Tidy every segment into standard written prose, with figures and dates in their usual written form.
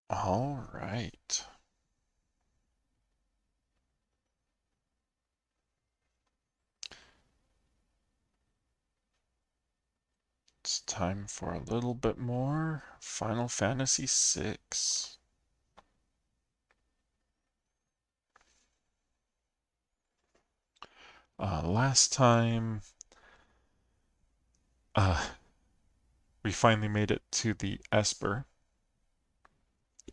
All right. It's time for a little bit more Final Fantasy VI. Last time, uh, we finally made it to the Esper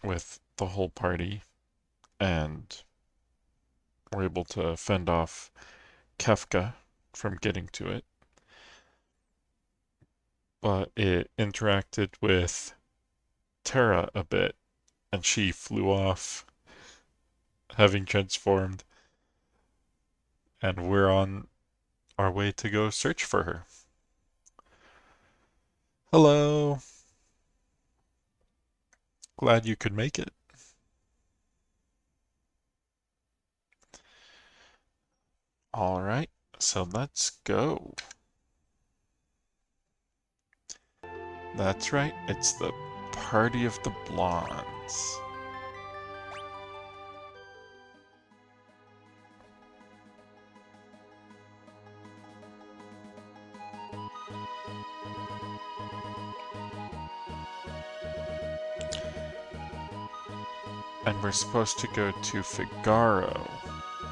with the whole party, and were able to fend off Kefka from getting to it. But it interacted with Terra a bit, and she flew off, having transformed, and we're on our way to go search for her. Hello. Glad you could make it. All right, so let's go. That's right, it's the Party of the Blondes. And we're supposed to go to Figaro,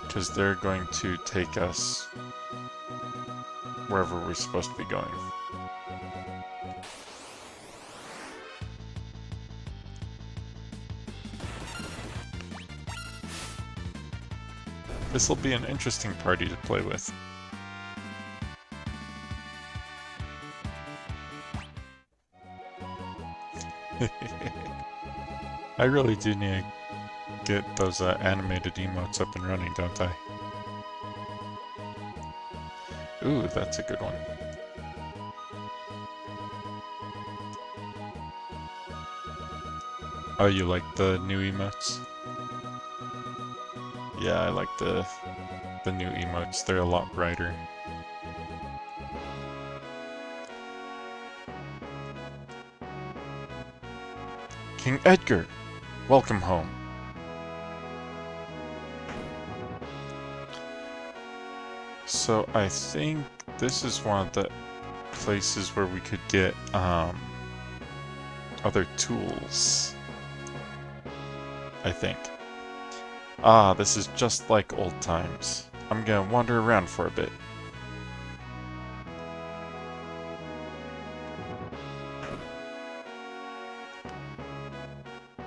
because they're going to take us wherever we're supposed to be going. This will be an interesting party to play with. I really do need to get those animated emotes up and running, don't I? Ooh, that's a good one. Oh, you like the new emotes? Yeah, I like the new emotes. They're a lot brighter. King Edgar, welcome home. So I think this is one of the places where we could get other tools. I think. Ah, this is just like old times. I'm gonna wander around for a bit.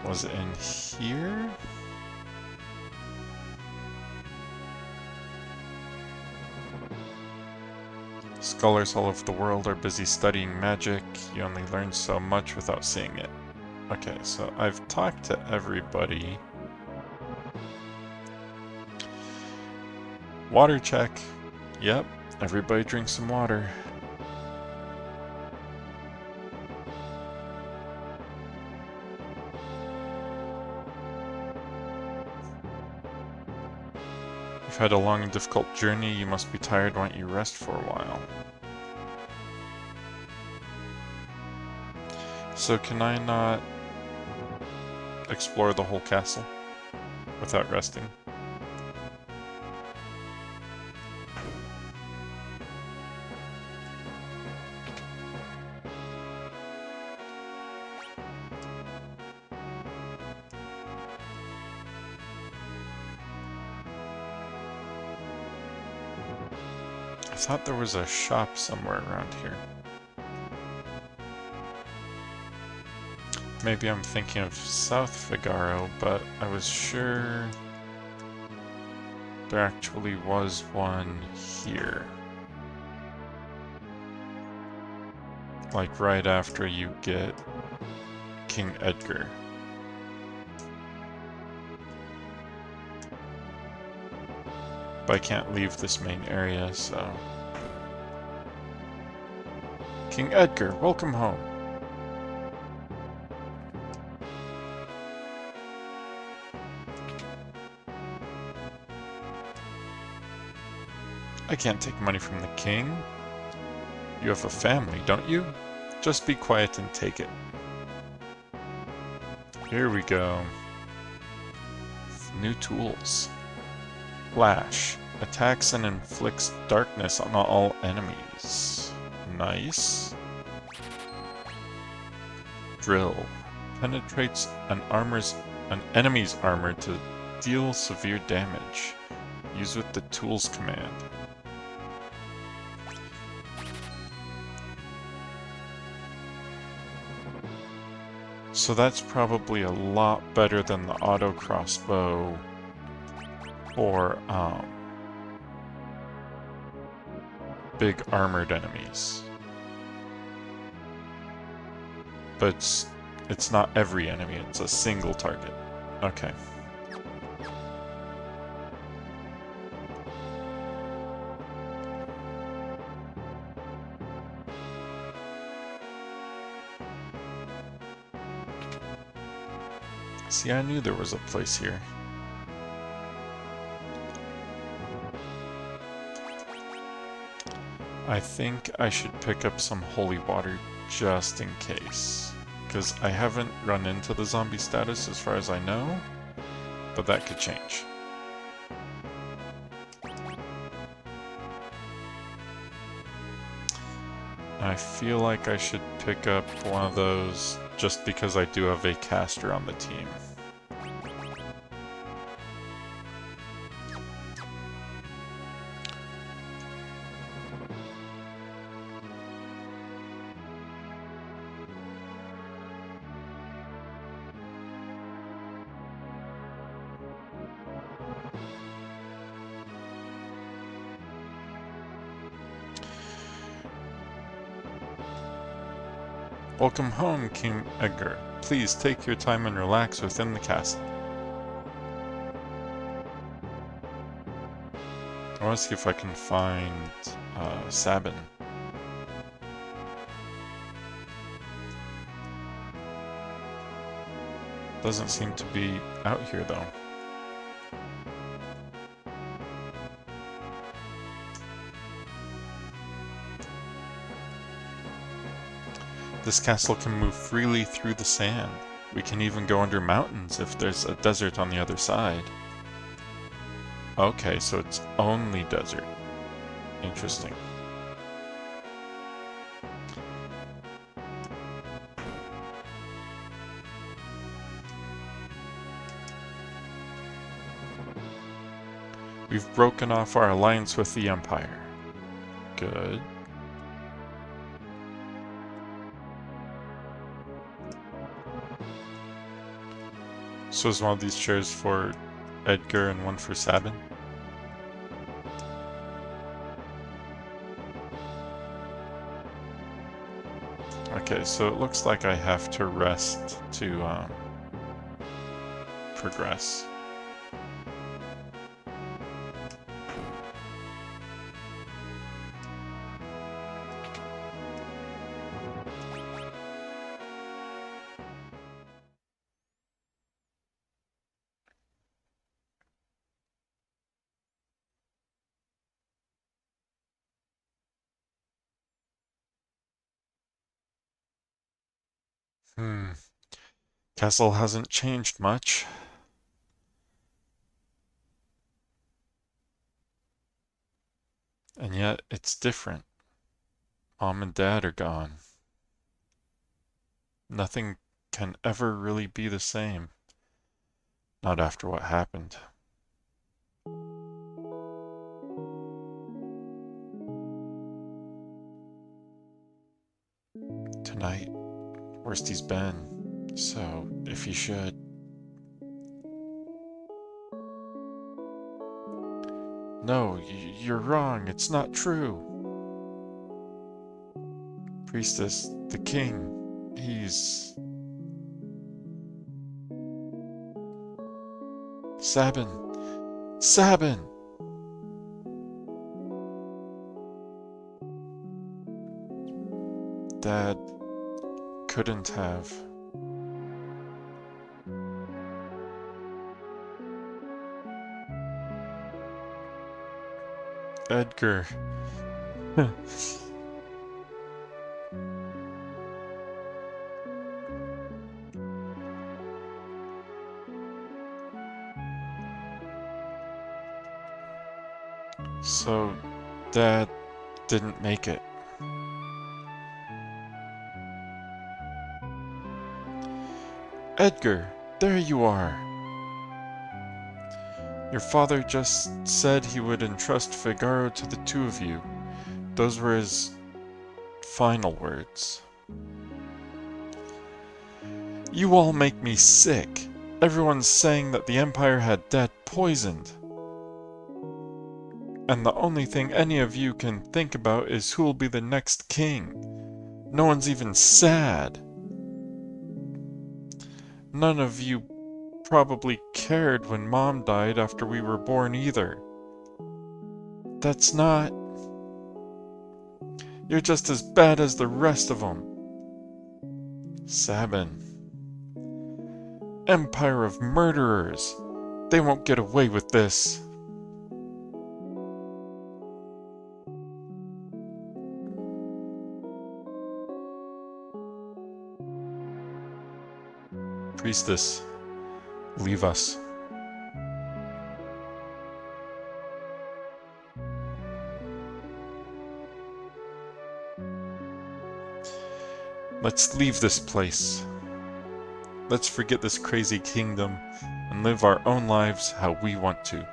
Was it in here? Scholars all over the world are busy studying magic. You only learn so much without seeing it. Okay, so I've talked to everybody. Water check. Yep, everybody drink some water. You've had a long and difficult journey. You must be tired. Why don't you rest for a while? So can I not explore the whole castle without resting? I thought there was a shop somewhere around here. Maybe I'm thinking of South Figaro, but I was sure there actually was one here. Like right after you get King Edgar. But I can't leave this main area, so... King Edgar, welcome home. I can't take money from the king. You have a family, don't you? Just be quiet and take it. Here we go. New tools. Flash. Attacks and inflicts darkness on all enemies. Nice. Drill. Penetrates an enemy's armor to deal severe damage. Use with the tools command. So that's probably a lot better than the auto crossbow for big armored enemies. But it's not every enemy, it's a single target. Okay. See, I knew there was a place here. I think I should pick up some holy water just in case. Because I haven't run into the zombie status as far as I know, but that could change. I feel like I should pick up one of those just because I do have a caster on the team. Welcome home, King Edgar. Please take your time and relax within the castle. I want to see if I can find Sabin. Doesn't seem to be out here though. This castle can move freely through the sand. We can even go under mountains if there's a desert on the other side. Okay, so it's only desert. Interesting. We've broken off our alliance with the Empire. Good. So is one of these chairs for Edgar and one for Sabin? Okay, so it looks like I have to rest to progress. Castle hasn't changed much. And yet, it's different. Mom and Dad are gone. Nothing can ever really be the same. Not after what happened. Tonight, Worsty's been, so if he should... No, you're wrong, it's not true. Priestess, the king, he's... Sabin! Sabin! Dad couldn't have. Edgar. So, Dad didn't make it. Edgar, there you are. Your father just said he would entrust Figaro to the two of you. Those were his final words. You all make me sick. Everyone's saying that the Empire had Dad poisoned. And the only thing any of you can think about is who'll be the next king. No one's even sad. None of you probably cared when Mom died after we were born either. That's not... You're just as bad as the rest of them. Sabin. Empire of murderers. They won't get away with this. Priestess, leave us. Let's leave this place. Let's forget this crazy kingdom and live our own lives how we want to.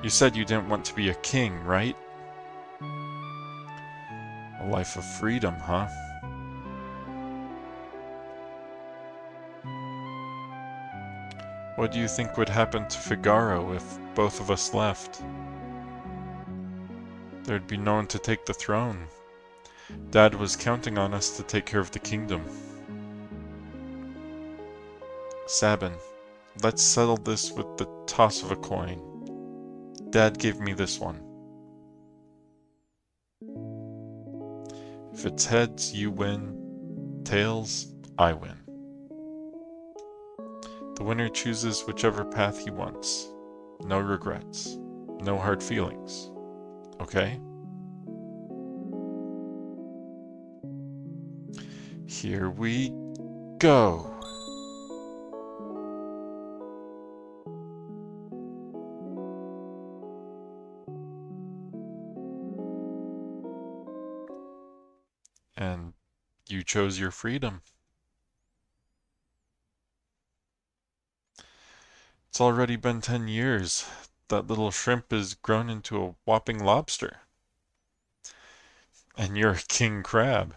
You said you didn't want to be a king, right? A life of freedom, huh? What do you think would happen to Figaro if both of us left? There'd be no one to take the throne. Dad was counting on us to take care of the kingdom. Sabin, let's settle this with the toss of a coin. Dad gave me this one. If it's heads, you win. Tails, I win. The winner chooses whichever path he wants. No regrets. No hard feelings. Okay? Here we go. And you chose your freedom. It's already been 10 years. That little shrimp has grown into a whopping lobster. And you're a king crab.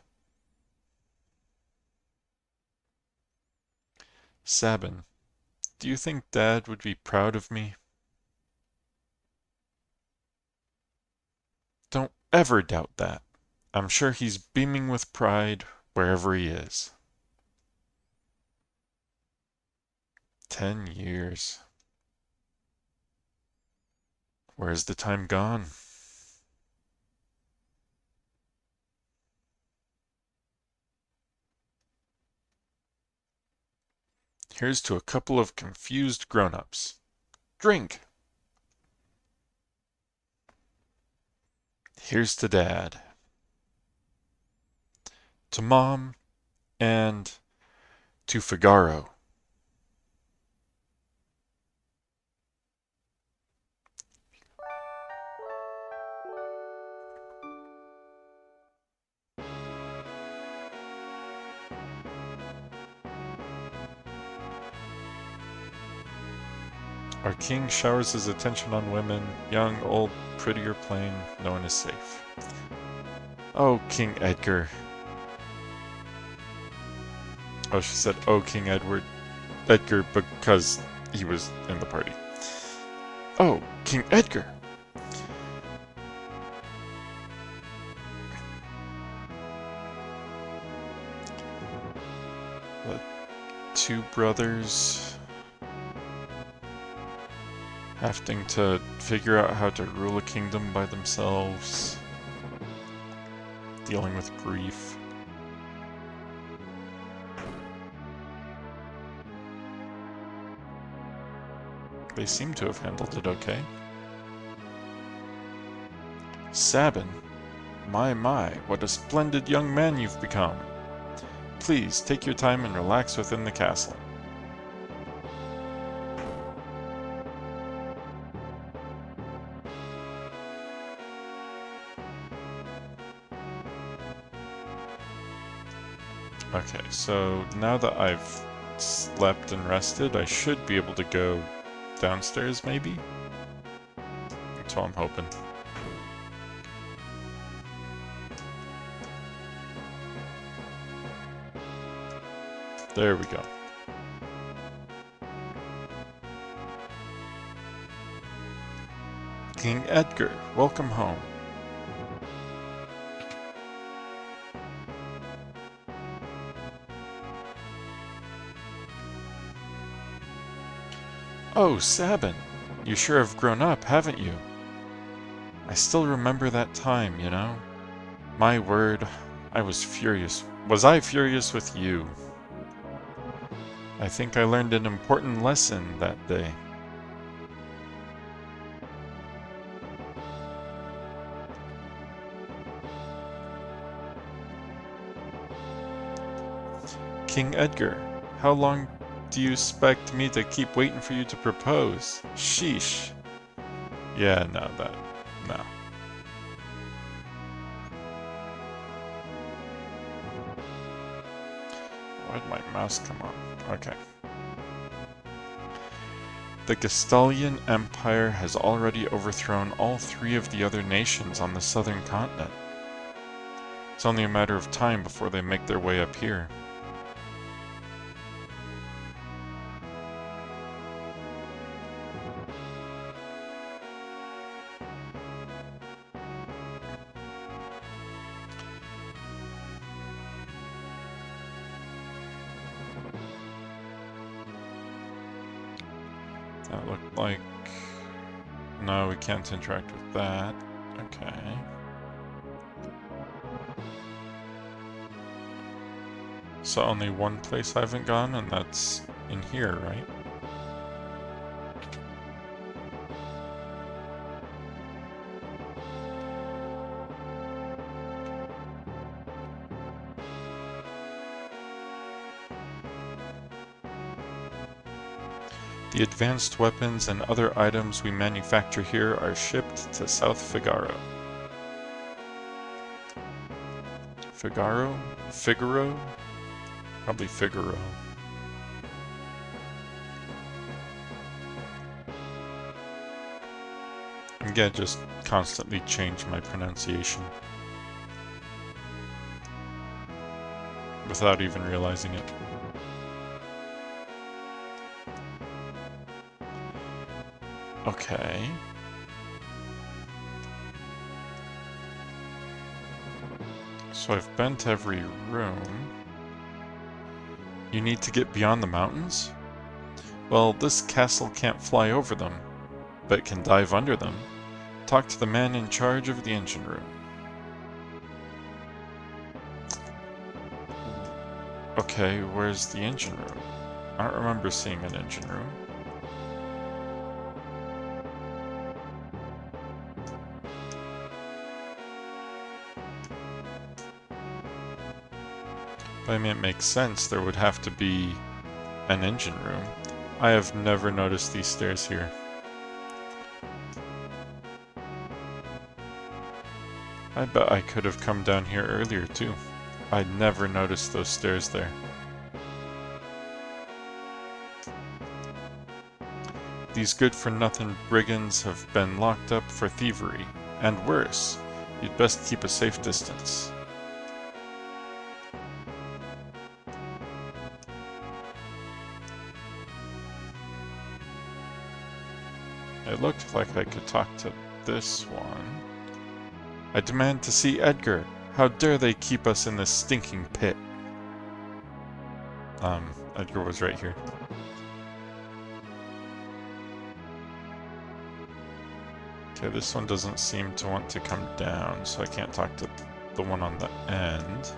Sabin, do you think Dad would be proud of me? Don't ever doubt that. I'm sure he's beaming with pride wherever he is. 10 years. Where's the time gone? Here's to a couple of confused grown-ups. Drink! Here's to Dad. To Mom. And to Figaro. Our king showers his attention on women, young, old, pretty or plain, no one is safe. Oh, King Edgar. Oh, she said, oh, King Edgar, because he was in the party. Oh, King Edgar! The two brothers having to figure out how to rule a kingdom by themselves, dealing with grief. They seem to have handled it okay. Sabin, my, what a splendid young man you've become. Please, take your time and relax within the castle. Okay, so now that I've slept and rested, I should be able to go downstairs, maybe? That's all I'm hoping. There we go. King Edgar, welcome home. Oh, Sabin, you sure have grown up, haven't you? I still remember that time, you know? My word, I was furious. Was I furious with you? I think I learned an important lesson that day. King Edgar, how long do you expect me to keep waiting for you to propose? Sheesh. Yeah, no. Why'd my mouse come on? Okay. The Gestalian Empire has already overthrown all 3 of the other nations on the southern continent. It's only a matter of time before they make their way up here. That looked like... No, we can't interact with that. Okay. So only one place I haven't gone, and that's in here, right? The advanced weapons and other items we manufacture here are shipped to South Figaro. Figaro? Figaro? Probably Figaro. I'm gonna just constantly change my pronunciation without even realizing it. Okay. So I've been to every room. You need to get beyond the mountains? Well, this castle can't fly over them, but can dive under them. Talk to the man in charge of the engine room. Okay, where's the engine room? I don't remember seeing an engine room. But I mean, it makes sense. There would have to be an engine room. I have never noticed these stairs here. I bet I could have come down here earlier too. I never noticed those stairs there. These good-for-nothing brigands have been locked up for thievery, and worse. You'd best keep a safe distance. It looked like I could talk to this one. I demand to see Edgar. How dare they keep us in this stinking pit? Edgar was right here. Okay, this one doesn't seem to want to come down, so I can't talk to the one on the end.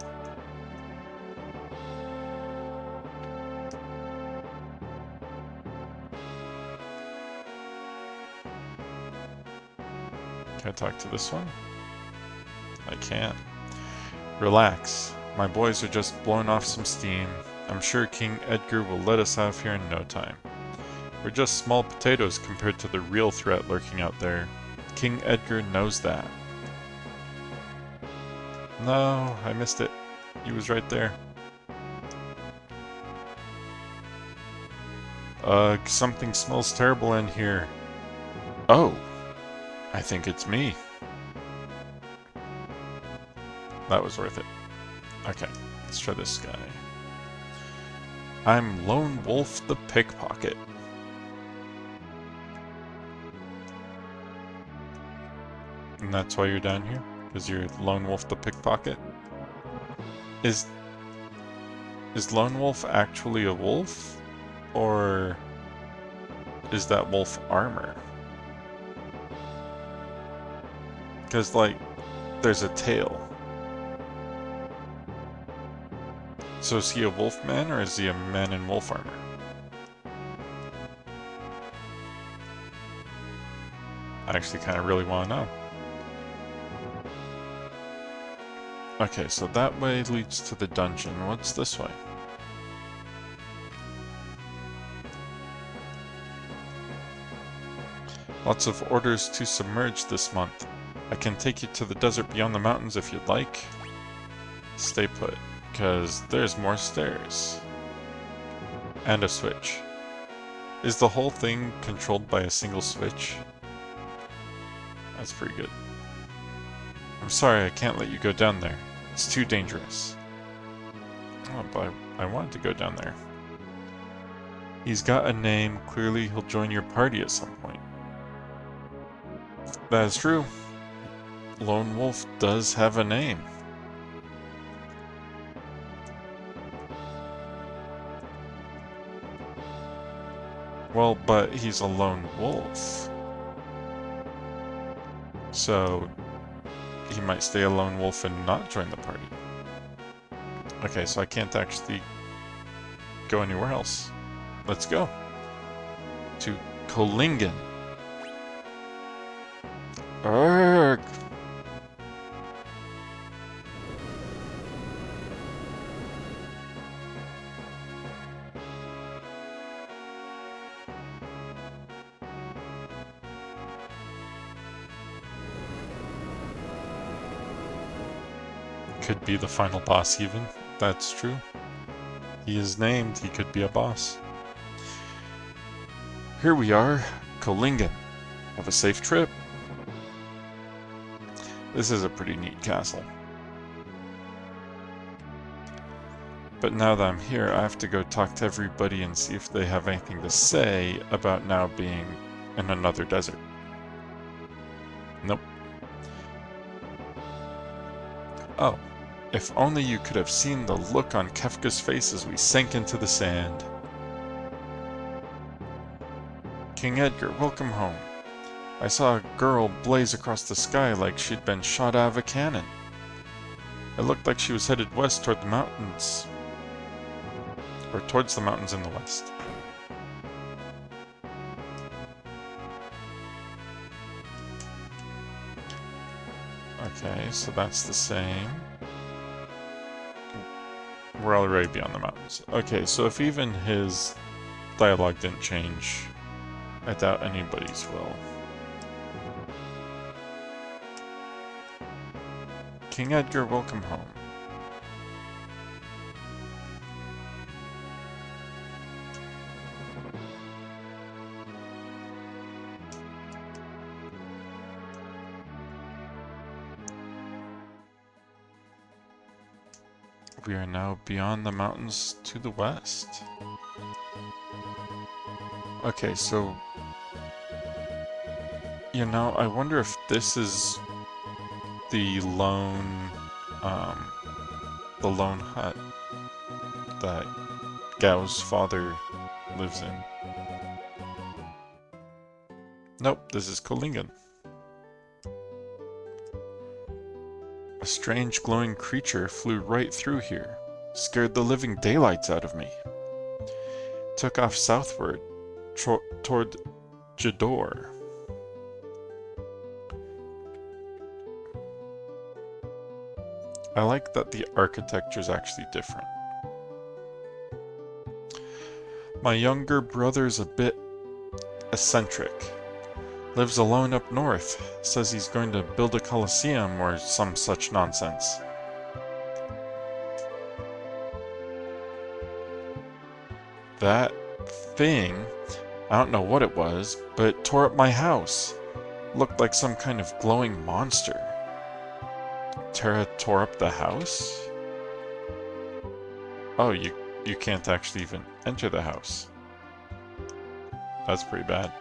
Can I talk to this one? I can't. Relax. My boys are just blowing off some steam. I'm sure King Edgar will let us out of here in no time. We're just small potatoes compared to the real threat lurking out there. King Edgar knows that. No, I missed it. He was right there. Ugh, something smells terrible in here. Oh, I think it's me. That was worth it. Okay, let's try this guy. I'm Lone Wolf the Pickpocket. And that's why you're down here? Because you're Lone Wolf the Pickpocket? Is Lone Wolf actually a wolf? Or is that wolf armor? Because, like, there's a tail. So is he a wolf man, or is he a man in wolf armor? I actually kind of really want to know. Okay, so that way leads to the dungeon. What's this way? Lots of orders to submerge this month. I can take you to the desert beyond the mountains if you'd like. Stay put, because there's more stairs. And a switch. Is the whole thing controlled by a single switch? That's pretty good. I'm sorry, I can't let you go down there. It's too dangerous. Oh, but I wanted to go down there. He's got a name. Clearly, he'll join your party at some point. That is true. Lone Wolf does have a name. Well, but he's a lone wolf. So, he might stay a lone wolf and not join the party. Okay, so I can't actually go anywhere else. Let's go. To Kohlingen. Urgh. Could be the final boss even. That's true. He is named, he could be a boss. Here we are, Kohlingen. Have a safe trip. This is a pretty neat castle. But now that I'm here, I have to go talk to everybody and see if they have anything to say about now being in another desert. Nope. Oh, if only you could have seen the look on Kefka's face as we sank into the sand. King Edgar, welcome home. I saw a girl blaze across the sky like she'd been shot out of a cannon. It looked like she was headed west toward the mountains. Or towards the mountains in the west. Okay, so that's the same. We're already beyond the mountains. Okay, so if even his dialogue didn't change, I doubt anybody's will. King Edgar, welcome home. We are now beyond the mountains to the west. Okay, so... You know, I wonder if this is the lone hut that Gao's father lives in. Nope, this is Kohlingen. A strange glowing creature flew right through here, scared the living daylights out of me. Took off southward, toward Jador. I like that the architecture is actually different. My younger brother's a bit eccentric. Lives alone up north. Says he's going to build a coliseum or some such nonsense. That thing, I don't know what it was, but it tore up my house. Looked like some kind of glowing monster. Terra tore up the house? Oh, you can't actually even enter the house. That's pretty bad.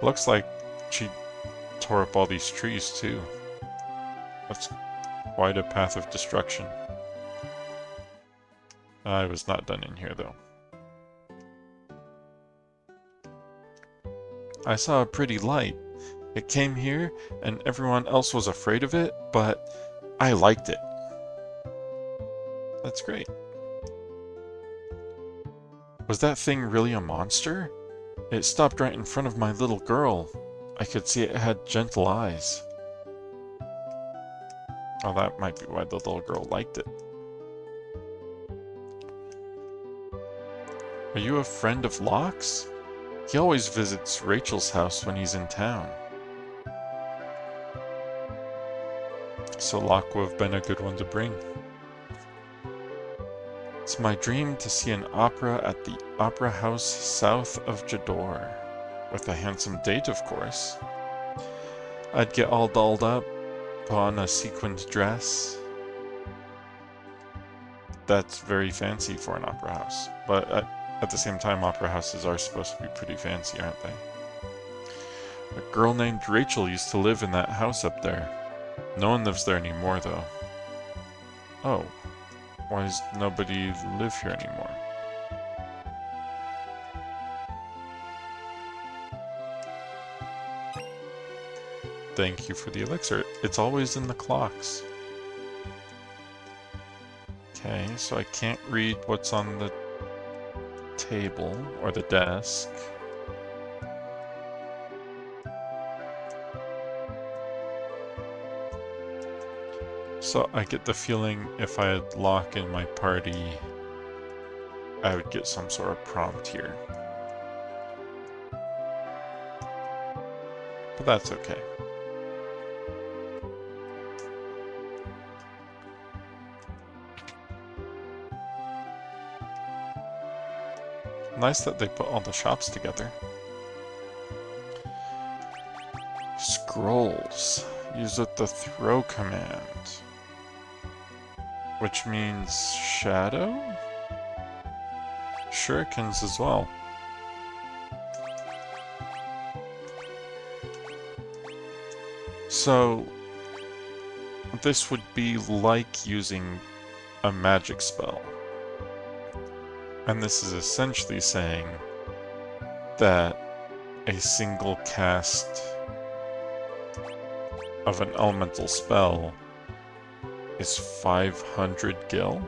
Looks like she tore up all these trees too. That's quite a path of destruction. I was not done in here though. I saw a pretty light. It came here and everyone else was afraid of it, but I liked it. That's great. Was that thing really a monster? It stopped right in front of my little girl. I could see it had gentle eyes. Oh, that might be why the little girl liked it. Are you a friend of Locke's? He always visits Rachel's house when he's in town. So Locke would have been a good one to bring. It's my dream to see an opera at the Opera House south of Jador. With a handsome date, of course. I'd get all dolled up, put on a sequined dress. That's very fancy for an opera house. But at the same time, opera houses are supposed to be pretty fancy, aren't they? A girl named Rachel used to live in that house up there. No one lives there anymore, though. Oh. Why does nobody live here anymore? Thank you for the elixir. It's always in the clocks. Okay, so I can't read what's on the table or the desk. So I get the feeling if I had Locke in my party, I would get some sort of prompt here. But that's okay. Nice that they put all the shops together. Scrolls. Use with the throw command. Which means shadow? Shurikens as well. So, this would be like using a magic spell. And this is essentially saying that a single cast of an elemental spell is 500 gil?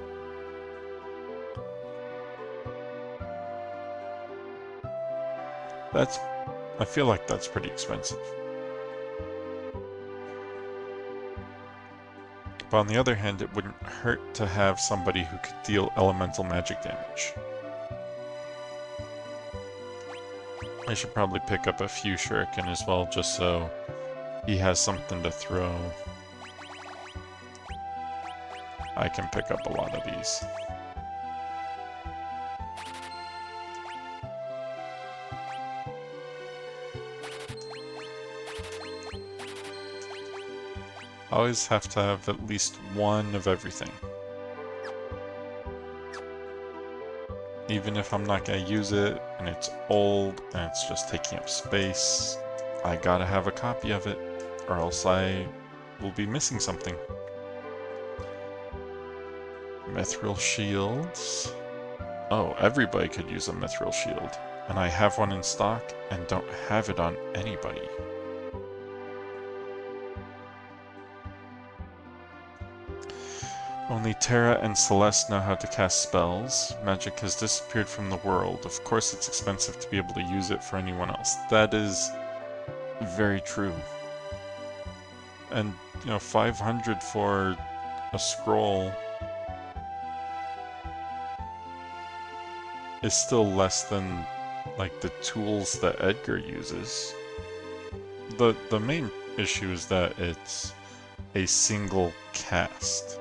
I feel like that's pretty expensive. But on the other hand, it wouldn't hurt to have somebody who could deal elemental magic damage. I should probably pick up a few shuriken as well, just so he has something to throw. I can pick up a lot of these. Always have to have at least one of everything. Even if I'm not gonna use it, and it's old, and it's just taking up space, I gotta have a copy of it, or else I will be missing something. Mithril shields. Oh, everybody could use a mithril shield. And I have one in stock, and don't have it on anybody. Only Terra and Celeste know how to cast spells. Magic has disappeared from the world. Of course it's expensive to be able to use it for anyone else. That is very true. And, 500 for a scroll is still less than, like, the tools that Edgar uses. The main issue is that it's a single cast.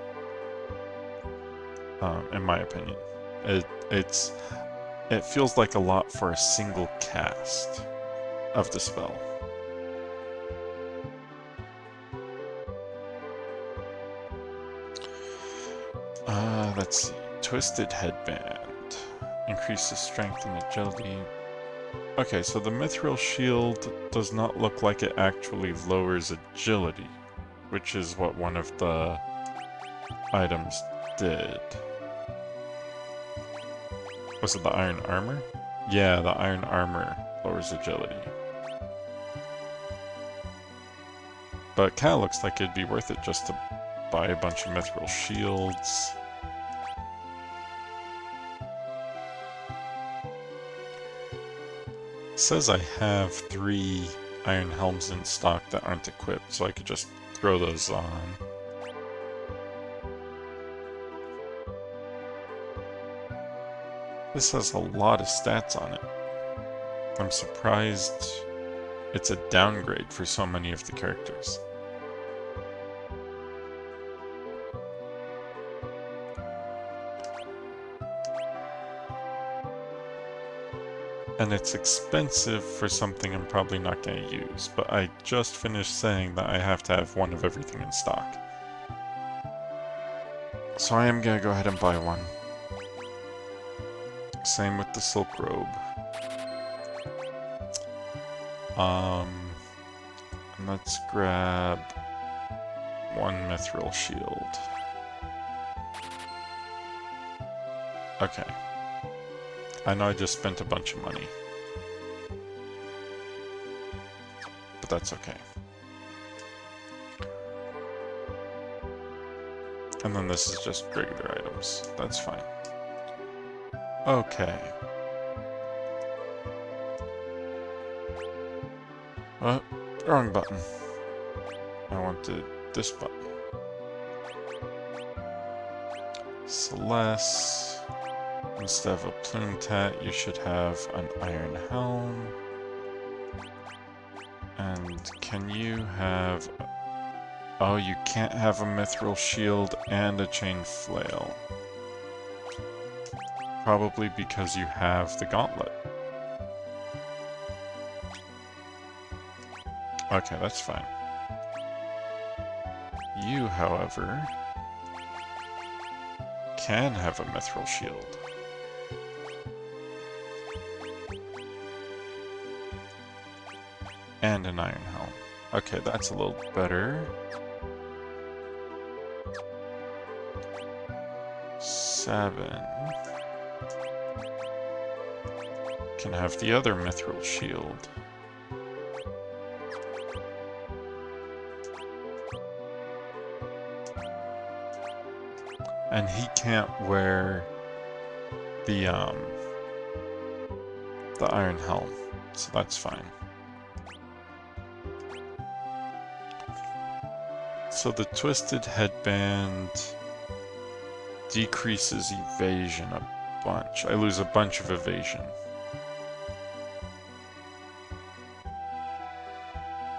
In my opinion. It's It feels like a lot for a single cast of the spell. Let's see. Twisted Headband. Increases strength and agility. Okay, so the Mithril Shield does not look like it actually lowers agility, which is what one of the items did. Was it the Iron Armor? Yeah, the Iron Armor lowers agility. But it kinda looks like it'd be worth it just to buy a bunch of Mithril Shields. It says I have 3 Iron Helms in stock that aren't equipped, so I could just throw those on. This has a lot of stats on it. I'm surprised it's a downgrade for so many of the characters. And it's expensive for something I'm probably not going to use, but I just finished saying that I have to have one of everything in stock. So I am going to go ahead and buy one. Same with the Silk Robe. Let's grab one Mithril Shield. Okay. I know I just spent a bunch of money. But that's okay. And then this is just regular items. That's fine. Okay. Wrong button. I wanted this button. Celeste. Instead of a plume tat, you should have an iron helm. And can you have... Oh, you can't have a mithril shield and a chain flail. Probably because you have the gauntlet. Okay, that's fine. You, however, can have a mithril shield. And an iron helm. Okay, that's a little better. 7. Can have the other mithril shield. And he can't wear the iron helm, so that's fine. So the Twisted Headband decreases evasion a bunch. I lose a bunch of evasion.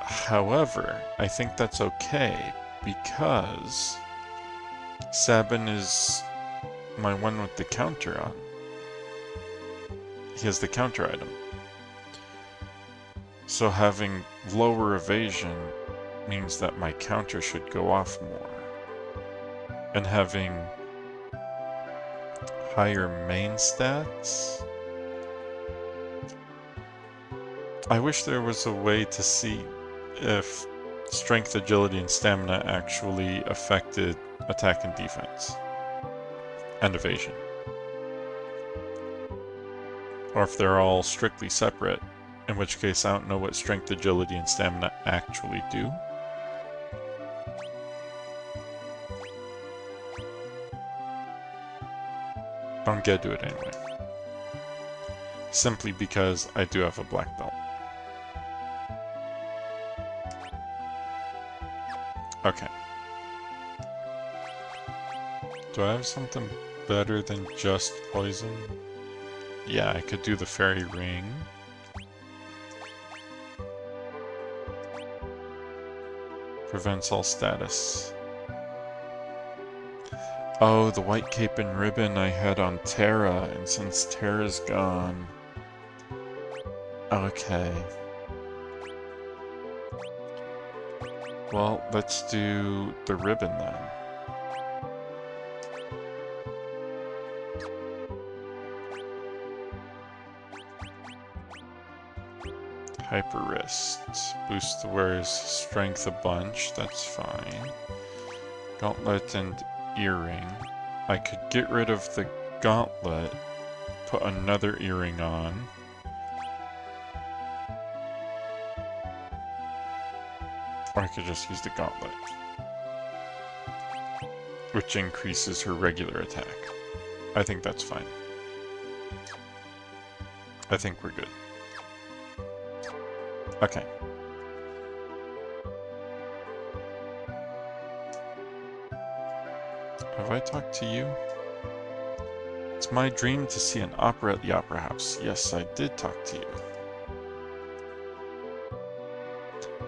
However, I think that's okay because Sabin is my one with the counter on. He has the counter item. So having lower evasion means that my counter should go off more. And having higher main stats? I wish there was a way to see if strength, agility, and stamina actually affected attack and defense. And evasion. Or if they're all strictly separate, in which case I don't know what strength, agility, and stamina actually do. I'm gonna do it anyway. Simply because I do have a black belt. Okay. Do I have something better than just poison? Yeah, I could do the fairy ring. Prevents all status. Oh, the white cape and ribbon I had on Terra, and since Terra's gone... Okay. Well, let's do the ribbon then. Hyper wrist. Boost the wearer's strength a bunch, that's fine. Gauntlet and earring. I could get rid of the gauntlet, put another earring on. Or I could just use the gauntlet, which increases her regular attack. I think that's fine. I think we're good. Okay. Have I talked to you? It's my dream to see an opera at the Opera House. Yes, I did talk to you.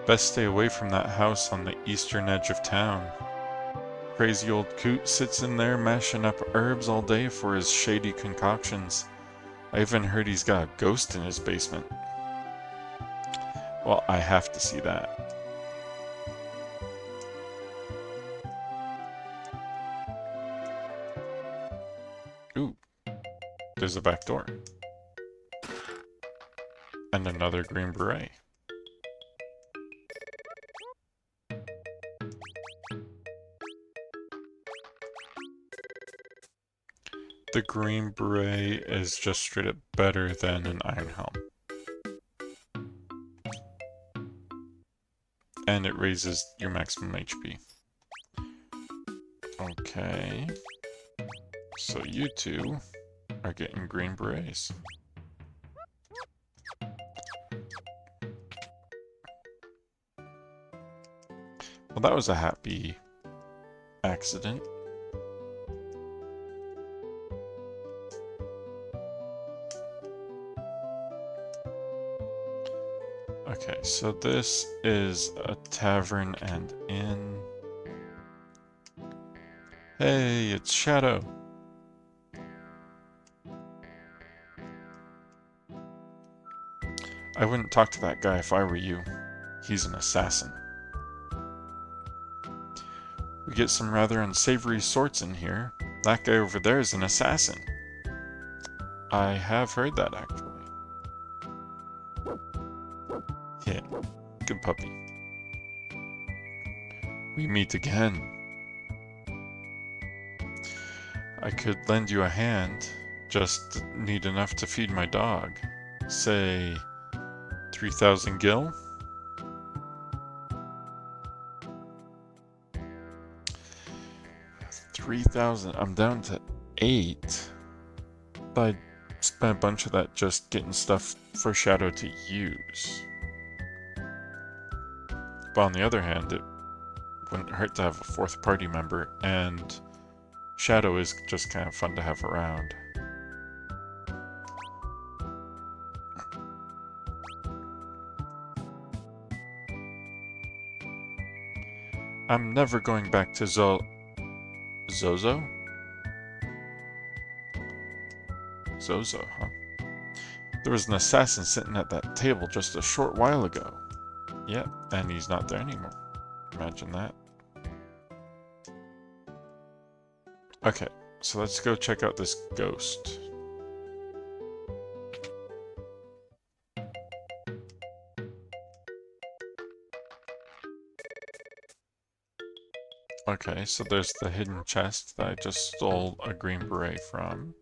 Best stay away from that house on the eastern edge of town. Crazy old coot sits in there mashing up herbs all day for his shady concoctions. I even heard he's got a ghost in his basement. Well, I have to see that. Ooh, there's a back door. And another green beret. The green beret is just straight up better than an iron helm. And it raises your maximum HP. Okay. So you two are getting green berets. Well, that was a happy accident. Okay, so this is a tavern and inn. Hey, it's Shadow. I wouldn't talk to that guy if I were you. He's an assassin. We get some rather unsavory sorts in here. That guy over there is an assassin. I have heard that, actually. Yeah, good puppy. We meet again. I could lend you a hand. Just need enough to feed my dog. Say, 3,000 gil? 3,000. I'm down to 8. But I spent a bunch of that just getting stuff for Shadow to use. But on the other hand, it wouldn't hurt to have a fourth party member, and Shadow is just kind of fun to have around. I'm never going back to Zozo? Zozo, huh? There was an assassin sitting at that table just a short while ago. Yep, and he's not there anymore. Imagine that. Okay, so let's go check out this ghost. Okay, so there's the hidden chest that I just stole a green beret from.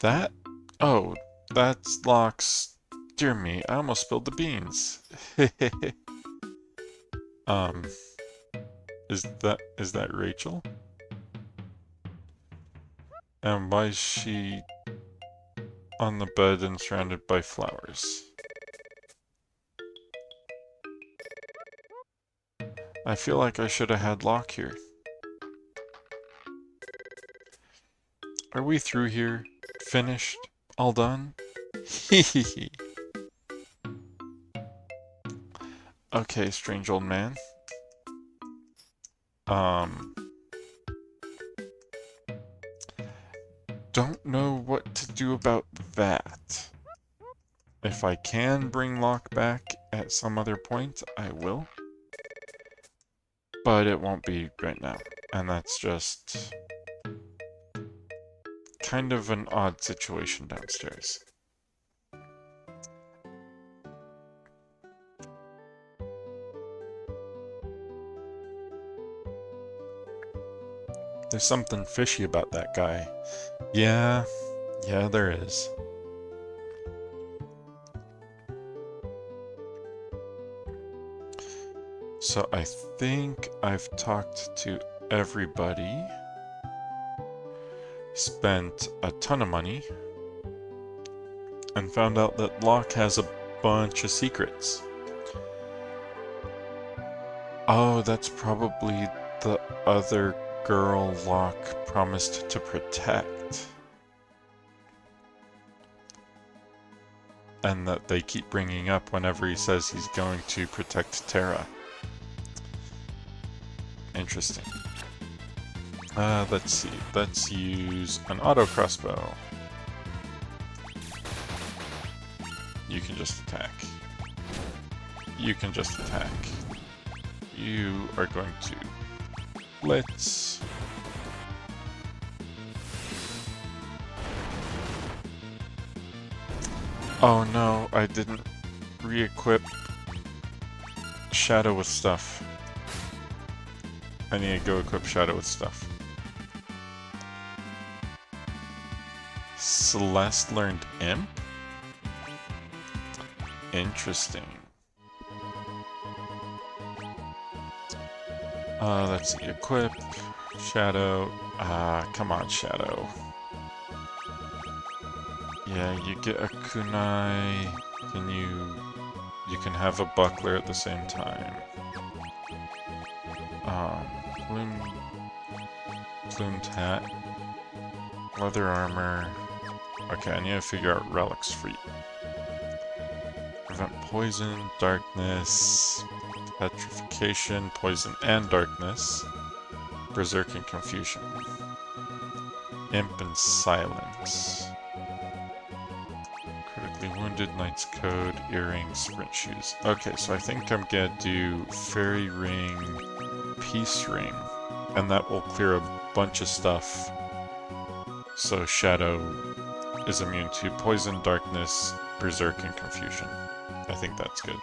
That? Oh, that's Locke's... Dear me, I almost spilled the beans. um, is that Rachel? And why is she on the bed and surrounded by flowers? I feel like I should have had Locke here. Are we through here? Finished? All done? Hehehe. Okay, strange old man. Um, don't know what to do about that. If I can bring Locke back at some other point, I will. But it won't be right now. And that's just kind of an odd situation downstairs. There's something fishy about that guy. Yeah, there is. So I think I've talked to everybody, spent a ton of money, and found out that Locke has a bunch of secrets. Oh, that's probably the other girl Locke promised to protect. And that they keep bringing up whenever he says he's going to protect Terra. Interesting. Let's see. Let's use an auto crossbow. You can just attack. You can just attack. You are going to blitz. Oh no, I didn't re-equip Shadow with stuff. I need to go equip Shadow with stuff. Celeste learned Imp? Interesting. Let's see, equip, Shadow. Come on, Shadow. Yeah, you get a kunai, and you can have a buckler at the same time. Plumed hat, leather armor. Okay, I need to figure out relics for you. Prevent poison, darkness, petrification, poison and darkness, berserk and confusion, imp and silence. Critically wounded, knight's code, earrings, sprint shoes. Okay, so I think I'm gonna do fairy ring, peace ring, and that will clear a bunch of stuff. So Shadow is immune to poison, darkness, berserk, and confusion. I think that's good.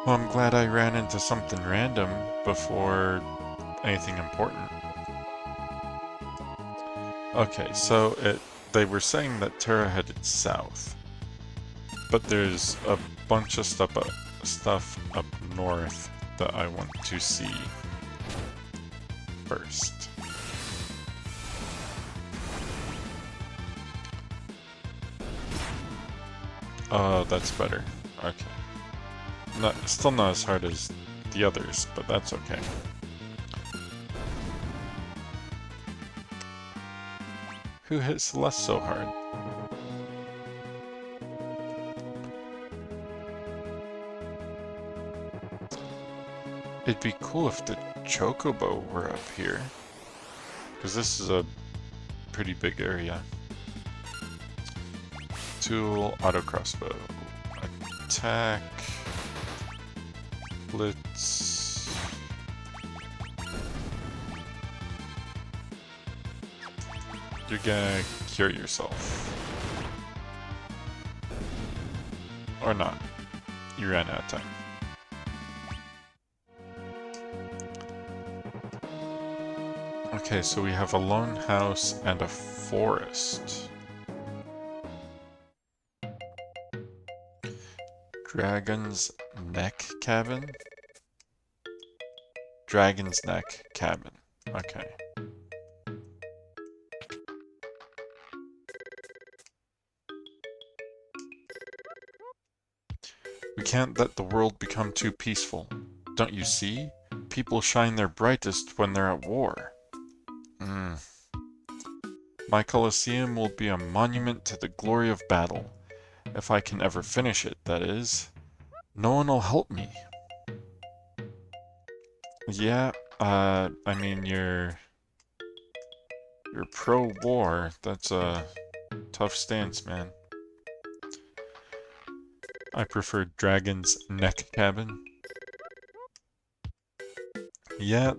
Well, I'm glad I ran into something random before anything important. Okay, so they were saying that Terra headed south, but there's a bunch of stuff up north that I want to see first. Oh, that's better. Okay. Still not as hard as the others, but that's okay. Who hit Celeste so hard? It'd be cool if the Chocobo were up here, because this is a pretty big area. Tool, auto crossbow, attack, blitz. You're gonna cure yourself. Or not. You ran out of time. Okay, so we have a lone house and a forest. Dragon's Neck Cabin? Dragon's Neck Cabin. Okay. We can't let the world become too peaceful. Don't you see? People shine their brightest when they're at war. My Colosseum will be a monument to the glory of battle. If I can ever finish it, that is. No one will help me. Yeah, I mean, you're pro-war. That's a tough stance, man. I prefer Dragon's Neck Cabin. Yeah,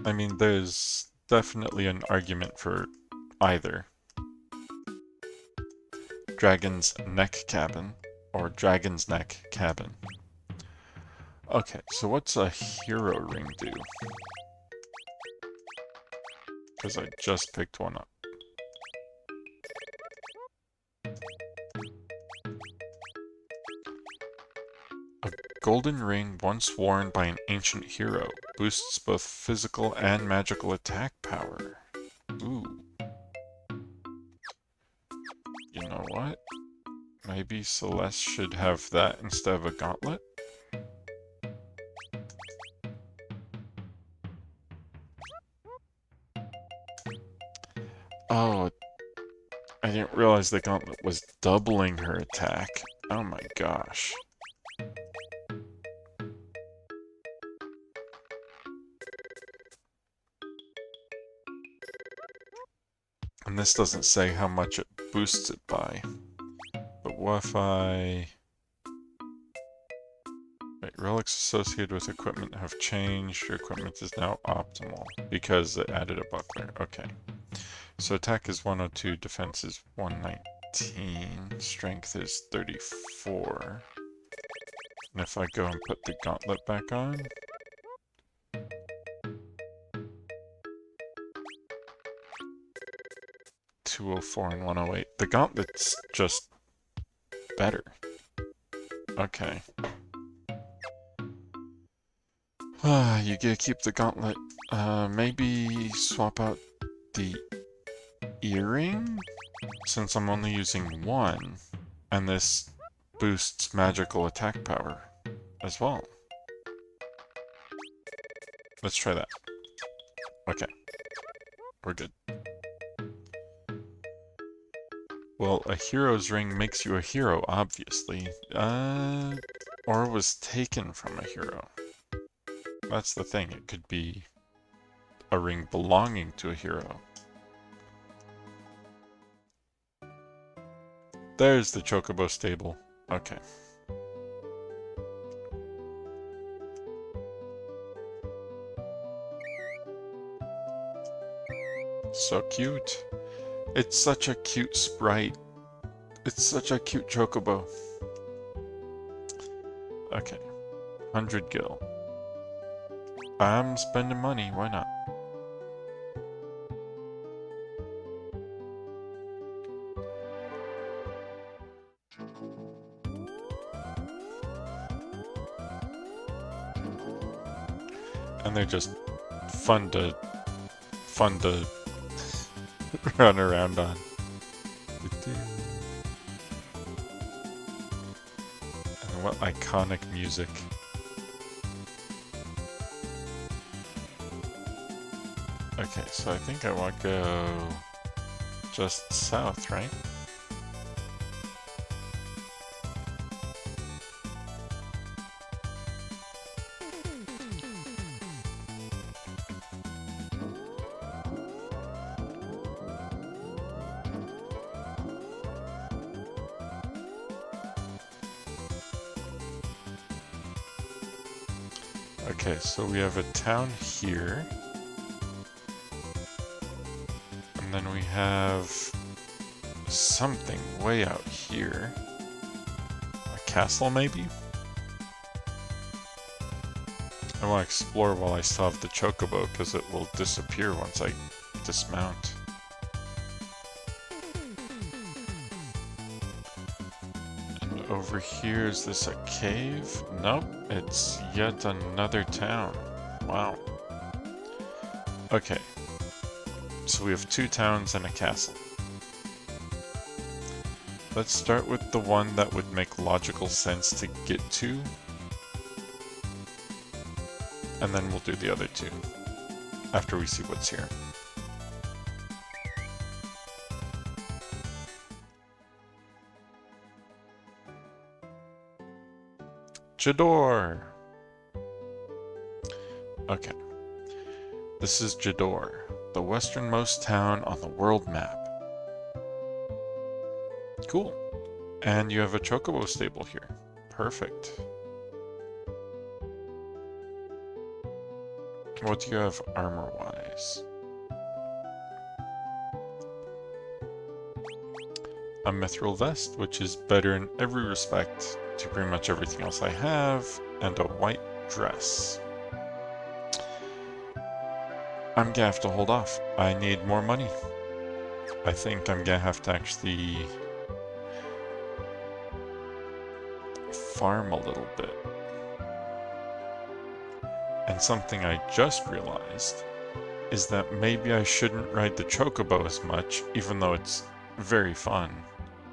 I mean, there's definitely an argument for either. Dragon's Neck Cabin or Dragon's Neck Cabin. Okay, so what's a hero ring do? Because I just picked one up. A golden ring once worn by an ancient hero boosts both physical and magical attack power. Ooh. You know what? Maybe Celeste should have that instead of a gauntlet? Oh, I didn't realize the gauntlet was doubling her attack. Oh my gosh. And this doesn't say how much it boosts it by. But what if I... Wait, relics associated with equipment have changed. Your equipment is now optimal because it added a buckler. Okay. So attack is 102, defense is 119, strength is 34. And if I go and put the gauntlet back on... 204 and 108. The gauntlet's just better. Okay. You gotta keep the gauntlet. Maybe swap out the earring? Since I'm only using one, and this boosts magical attack power as well. Let's try that. Okay. We're good. Well, a hero's ring makes you a hero, obviously. Or was taken from a hero. That's the thing, it could be a ring belonging to a hero. There's the Chocobo stable. Okay. So cute. It's such a cute sprite. It's such a cute Chocobo. Okay. 100 gil. I'm spending money, why not? And they're just fun to run around on. And what iconic music. Okay, so I think I want to go just south, right? Okay, so we have a town here. And then we have something way out here. A castle, maybe? I want to explore while I still have the Chocobo, because it will disappear once I dismount. And over here, is this a cave? Nope, it's yet another town. Wow. Okay. So we have 2 towns and a castle. Let's start with the one that would make logical sense to get to. And then we'll do the other 2 after we see what's here. Jador! Okay. This is Jador, the westernmost town on the world map. Cool. And you have a chocobo stable here. Perfect. What do you have armor-wise? A mithril vest, which is better in every respect to pretty much everything else I have, and a white dress. I'm gonna have to hold off. I need more money. I think I'm gonna have to actually farm a little bit. And something I just realized is that maybe I shouldn't ride the chocobo as much, even though it's very fun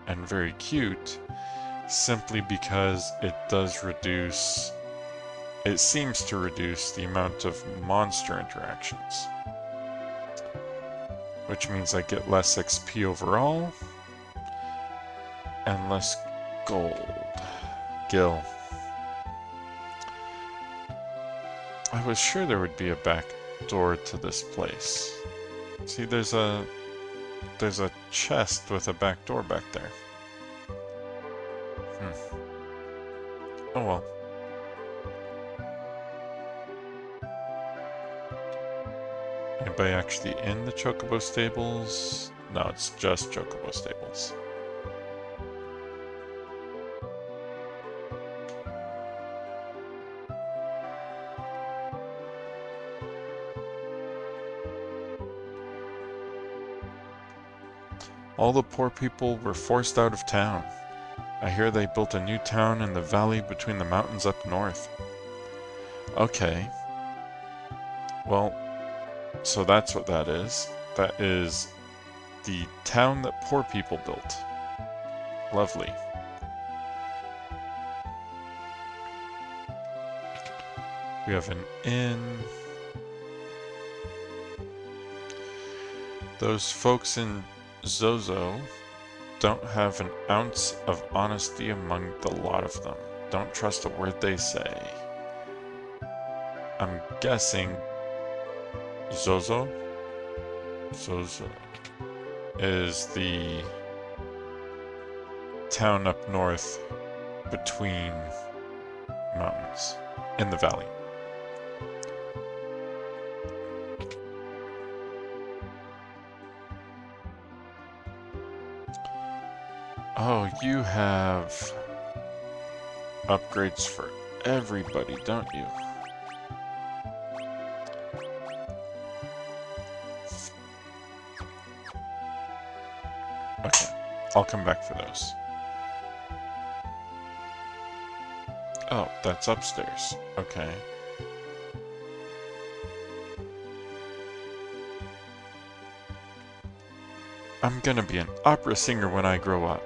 and very cute, simply because it does reduce, it seems to reduce the amount of monster interactions. Which means I get less XP overall, and less gold. Gil. I was sure there would be a back door to this place. See, there's a chest with a back door back there. Oh well. Anybody actually in the chocobo stables? No, it's just chocobo stables. All the poor people were forced out of town. I hear they built a new town in the valley between the mountains up north. Okay. Well, so that's what that is. That is the town that poor people built. Lovely. We have an inn. Those folks in Zozo don't have an ounce of honesty among the lot of them. Don't trust a word they say. I'm guessing Zozo is the town up north between mountains in the valley. Oh, you have upgrades for everybody, don't you? Okay, I'll come back for those. Oh, that's upstairs. Okay. I'm gonna be an opera singer when I grow up.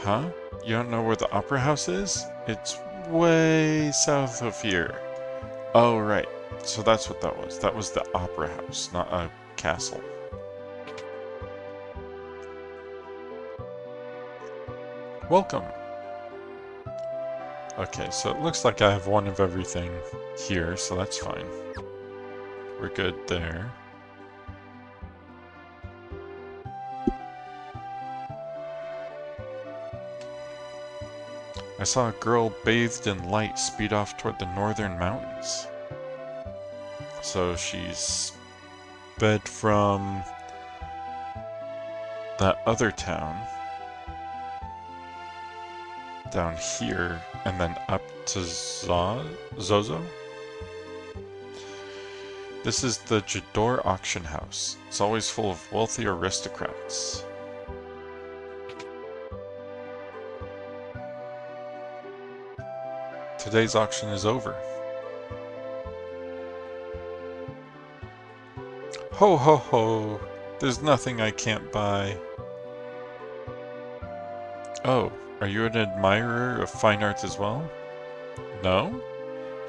Huh? You don't know where the opera house is? It's way south of here. Oh, right. So that's what that was. That was the opera house, not a castle. Welcome. Okay, so it looks like I have one of everything here, so that's fine. We're good there. I saw a girl bathed in light speed off toward the northern mountains. So she's sped from that other town down here and then up to Zozo. This is the Jador auction house. It's always full of wealthy aristocrats. Today's auction is over. Ho ho ho! There's nothing I can't buy. Oh, are you an admirer of fine art as well? No?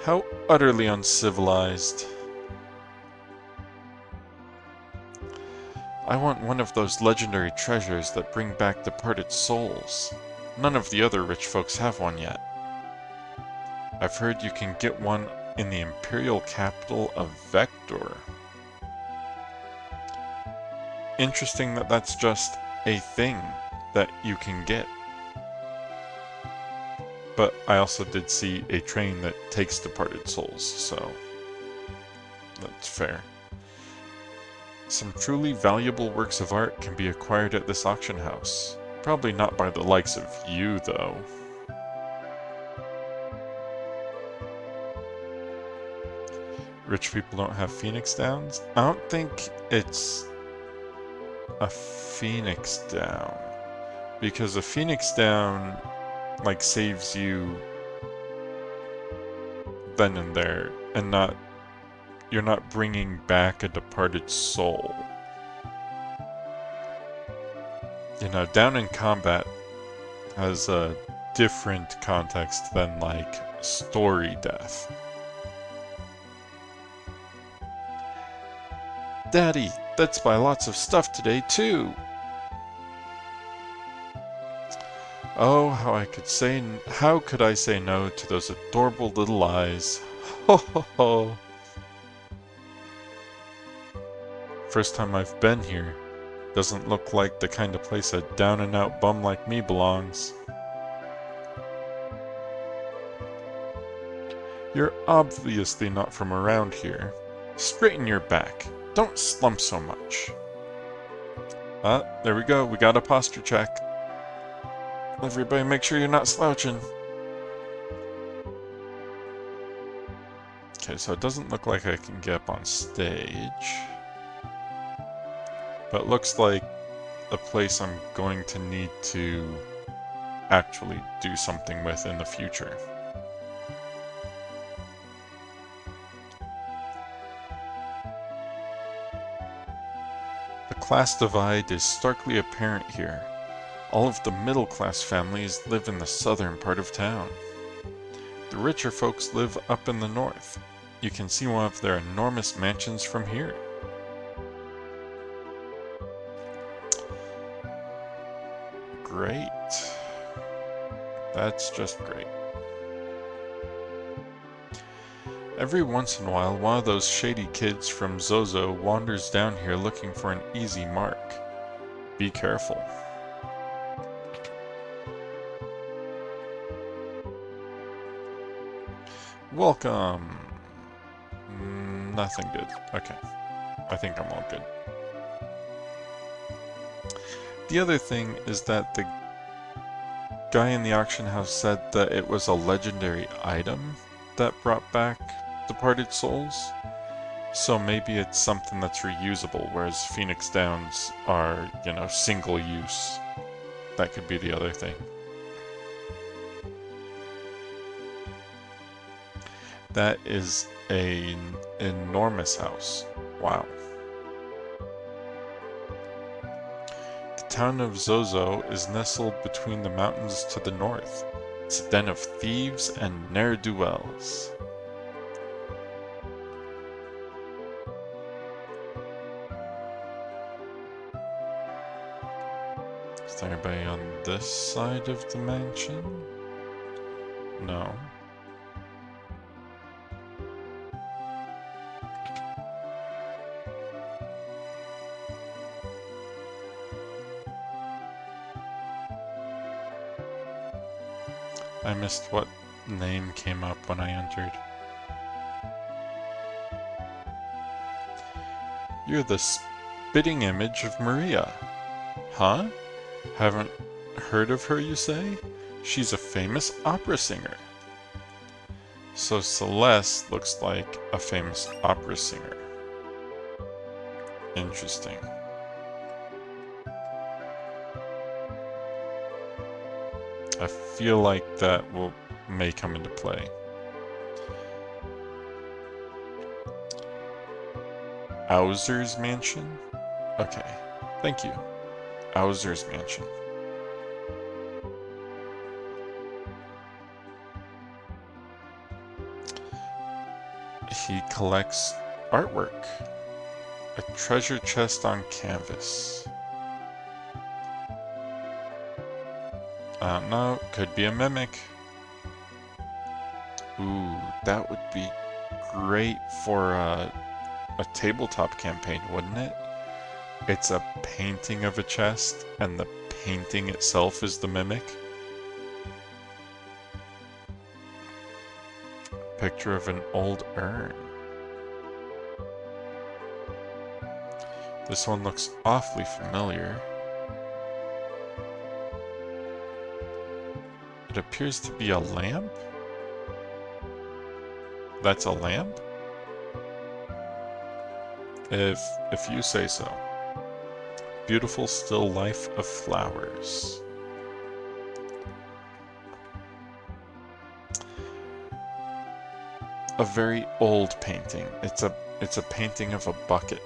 How utterly uncivilized. I want one of those legendary treasures that bring back departed souls. None of the other rich folks have one yet. I've heard you can get one in the imperial capital of Vector. Interesting that that's just a thing that you can get. But I also did see a train that takes departed souls, so that's fair. Some truly valuable works of art can be acquired at this auction house. Probably not by the likes of you, though. Rich people don't have Phoenix Downs? I don't think it's a Phoenix Down. Because a Phoenix Down, like, saves you then and there, and you're not bringing back a departed soul. You know, Down in Combat has a different context than, like, story death. Daddy, let's buy lots of stuff today, too! Oh, how could I say no to those adorable little eyes? Ho ho ho! First time I've been here. Doesn't look like the kind of place a down-and-out bum like me belongs. You're obviously not from around here. Straighten your back. Don't slump so much. There we go. We got a posture check. Everybody make sure you're not slouching. Okay, so it doesn't look like I can get up on stage. But it looks like a place I'm going to need to actually do something with in the future. The class divide is starkly apparent here. All of the middle-class families live in the southern part of town. The richer folks live up in the north. You can see one of their enormous mansions from here. Great. That's just great. Every once in a while, one of those shady kids from Zozo wanders down here looking for an easy mark. Be careful. Welcome. Nothing good. Okay. I think I'm all good. The other thing is that the guy in the auction house said that it was a legendary item that brought back departed souls. So maybe it's something that's reusable, whereas Phoenix Downs are, you know, single use. That could be the other thing. That is an enormous house. Wow. The town of Zozo is nestled between the mountains to the north. It's a den of thieves and ne'er-do-wells. Is there anybody on this side of the mansion? No. I missed what name came up when I entered. You're the spitting image of Maria. Huh? Haven't heard of her, you say? She's a famous opera singer. So Celeste looks like a famous opera singer. Interesting. I feel like that may come into play. Owser's Mansion? Okay, thank you. Owser's Mansion. He collects artwork. A treasure chest on canvas. I don't know, could be a mimic. Ooh, that would be great for a tabletop campaign, wouldn't it? It's a painting of a chest, and the painting itself is the mimic. Picture of an old urn. This one looks awfully familiar. It appears to be a lamp? That's a lamp? If you say so. Beautiful still life of flowers. A very old painting. It's a painting of a bucket.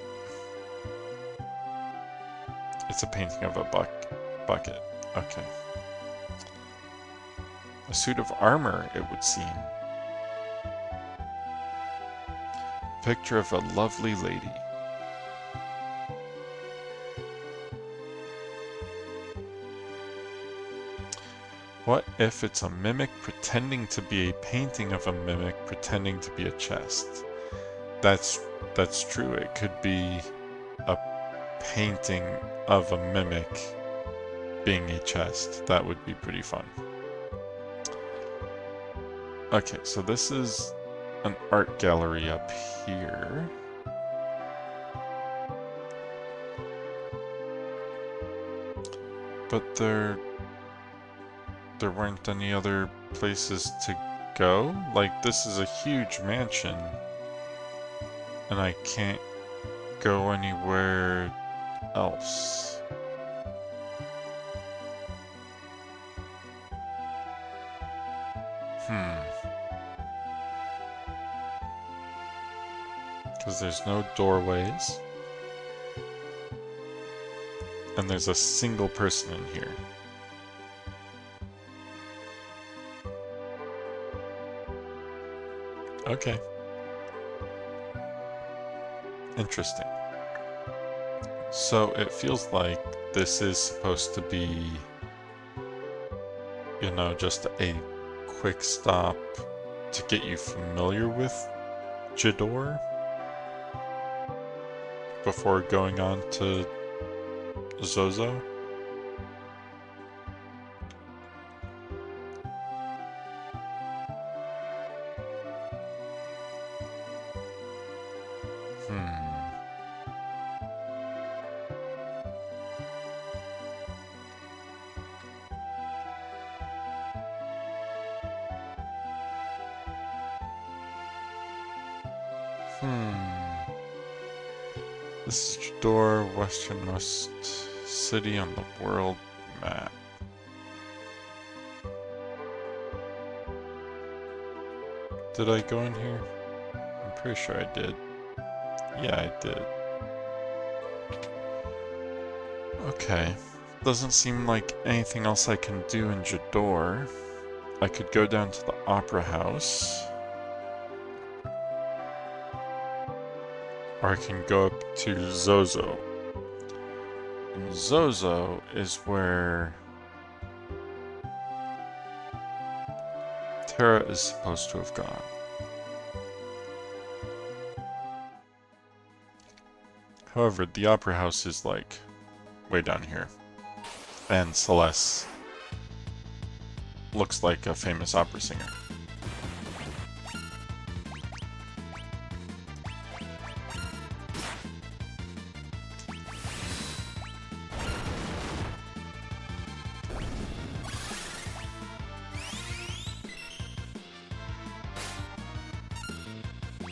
It's a painting of a bucket. Okay. A suit of armor, it would seem. Picture of a lovely lady. What if it's a mimic pretending to be a painting of a mimic pretending to be a chest? That's true. It could be a painting of a mimic being a chest. That would be pretty fun. Okay, so this is an art gallery up here. But there weren't any other places to go? Like, this is a huge mansion, and I can't go anywhere else. Because there's no doorways. And there's a single person in here. Okay. Interesting. So it feels like this is supposed to be, you know, just a quick stop to get you familiar with Jador before going on to Zozo. This is Jador, westernmost city on the world map. Did I go in here? I'm pretty sure I did. Yeah, I did. Okay. Doesn't seem like anything else I can do in Jador. I could go down to the Opera House. Or I can go up to Zozo. And Zozo is where Terra is supposed to have gone. However, the Opera House is like way down here. And Celeste looks like a famous opera singer.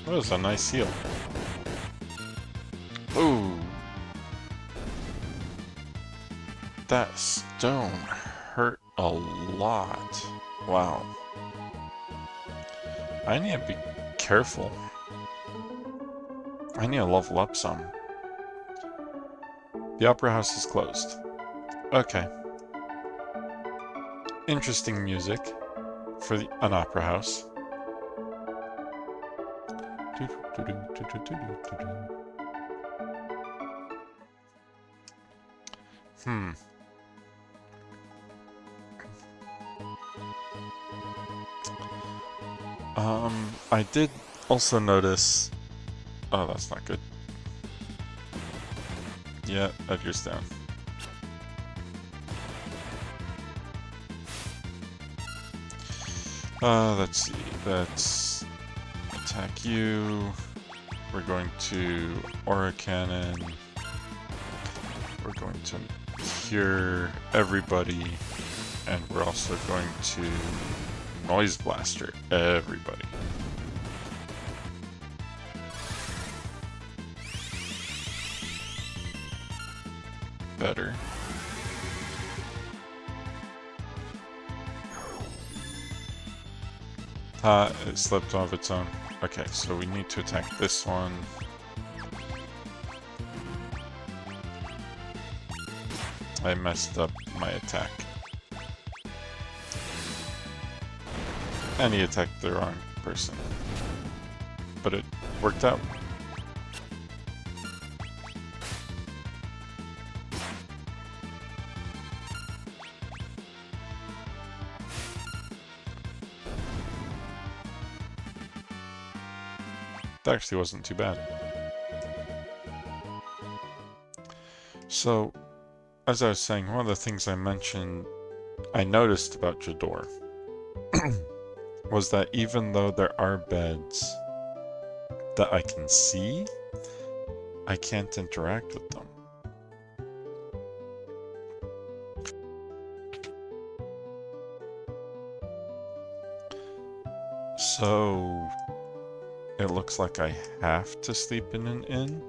That was a nice seal. Ooh. That stone hurt a lot. Wow. I need to be careful. I need to level up some. The Opera House is closed. Okay. Interesting music for an opera house. I did also notice... Oh, that's not good. Yeah, Edgar's down. Let's see. Let's attack you. We're going to Aura Cannon. We're going to cure everybody. And we're also going to Noise Blaster everybody. Better. It slipped off its own. Okay, so we need to attack this one. I messed up my attack. And he attacked the wrong person. But it worked out. That actually wasn't too bad. So, as I was saying, one of the things I noticed about Jador was that even though there are beds that I can see, I can't interact with them. So, it looks like I have to sleep in an inn,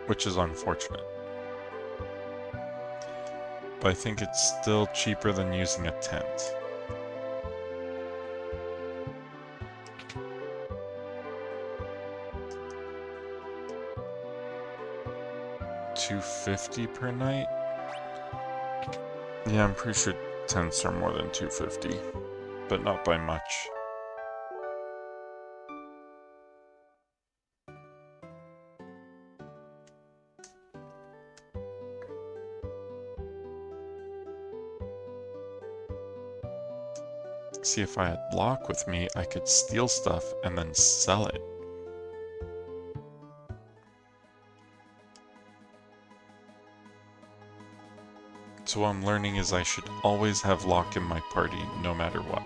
which is unfortunate. But I think it's still cheaper than using a tent. $250 per night? Yeah, I'm pretty sure tents are more than $250, but not by much. See, if I had Locke with me, I could steal stuff and then sell it. So what I'm learning is I should always have Locke in my party, no matter what.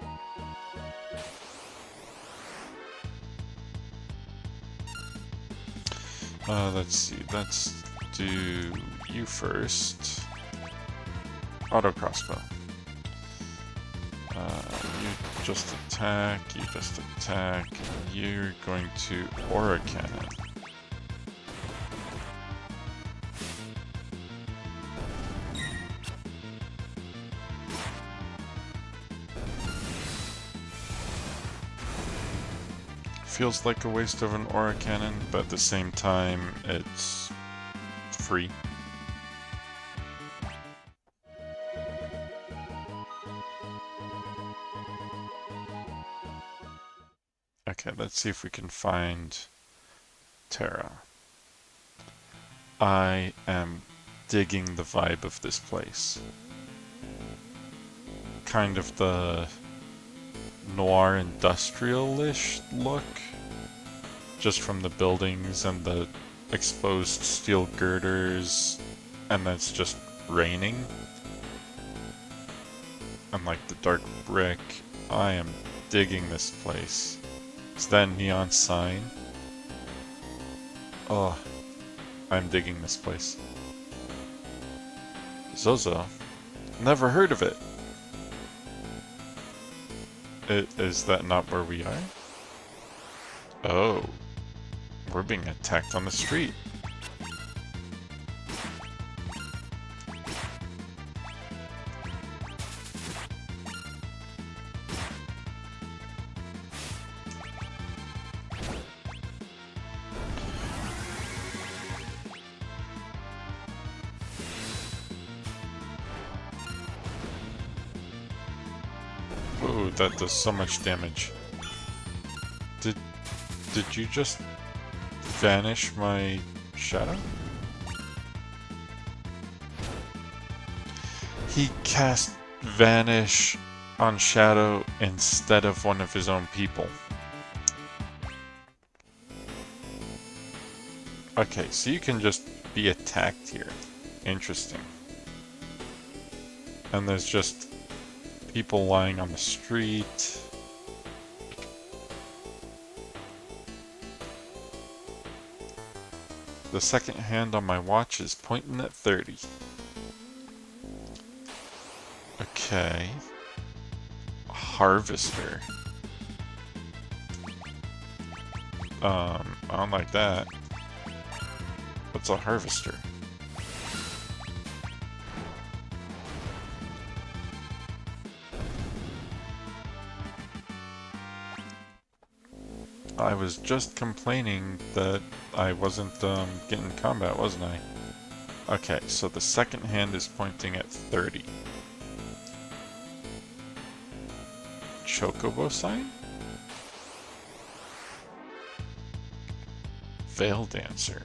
Let's see, let's do you first. Auto crossbow. You just attack, you're going to Aura Cannon. Feels like a waste of an Aura Cannon, but at the same time, it's free. Okay, let's see if we can find Terra. I am digging the vibe of this place. Kind of the noir industrial-ish look, just from the buildings and the exposed steel girders, and then it's just raining. And like the dark brick. I am digging this place. Is that a neon sign? Oh, I'm digging this place. Zozo? Never heard of it. Is that not where we are? Oh, we're being attacked on the street. Ooh, that does so much damage. Did you just vanish my shadow? He cast Vanish. on Shadow instead of one of his own people. Okay, so you can just be attacked here. Interesting. And there's just people lying on the street. The second hand on my watch is pointing at 30. Okay. Harvester. I don't like that. What's a harvester? I was just complaining that I wasn't getting combat, wasn't I? Okay, so the second hand is pointing at 30. Chocobo sign? Veil Dancer.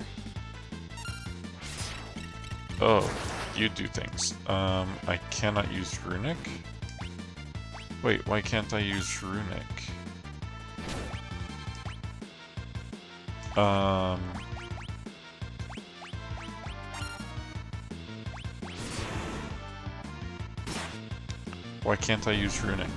Oh, you do things. I cannot use Runic? Wait, why can't I use Runic? Why can't I use Runic?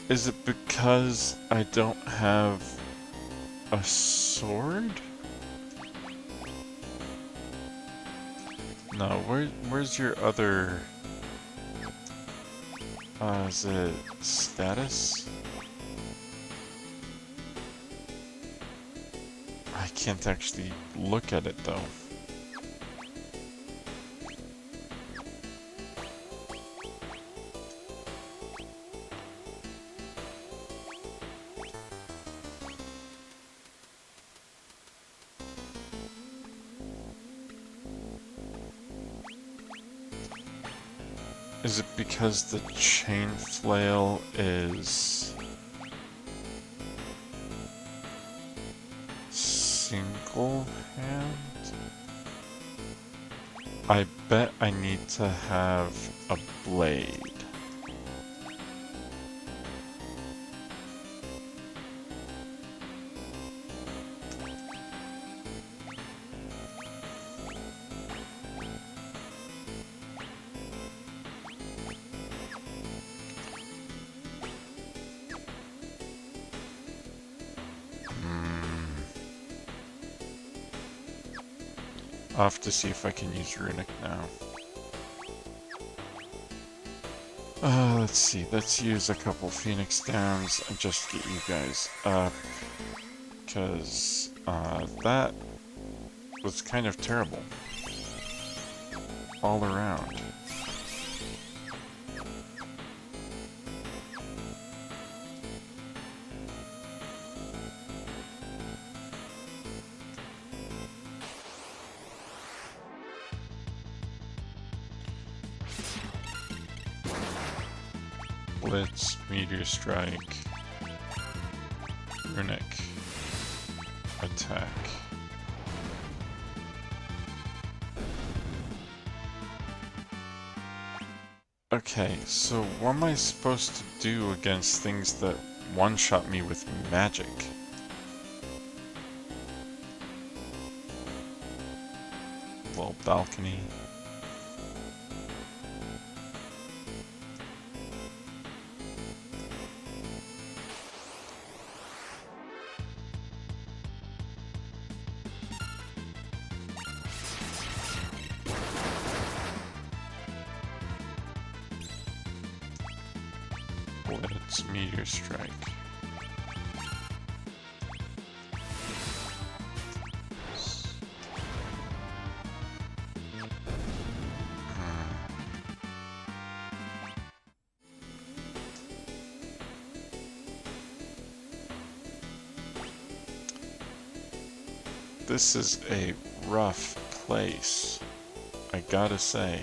Is it because I don't have a sword? No, where's your other... is it status? I can't actually look at it though. Is it because the chain flail is single hand? I bet I need to have a blade. I'll have to see if I can use Runic now. Let's see, let's use a couple Phoenix Downs and just get you guys up. Because that was kind of terrible. All around. Blitz, Meteor Strike, Runic, Attack. Okay, so what am I supposed to do against things that one-shot me with magic? Little balcony. Blitz, Meteor Strike. This is a rough place, I gotta say.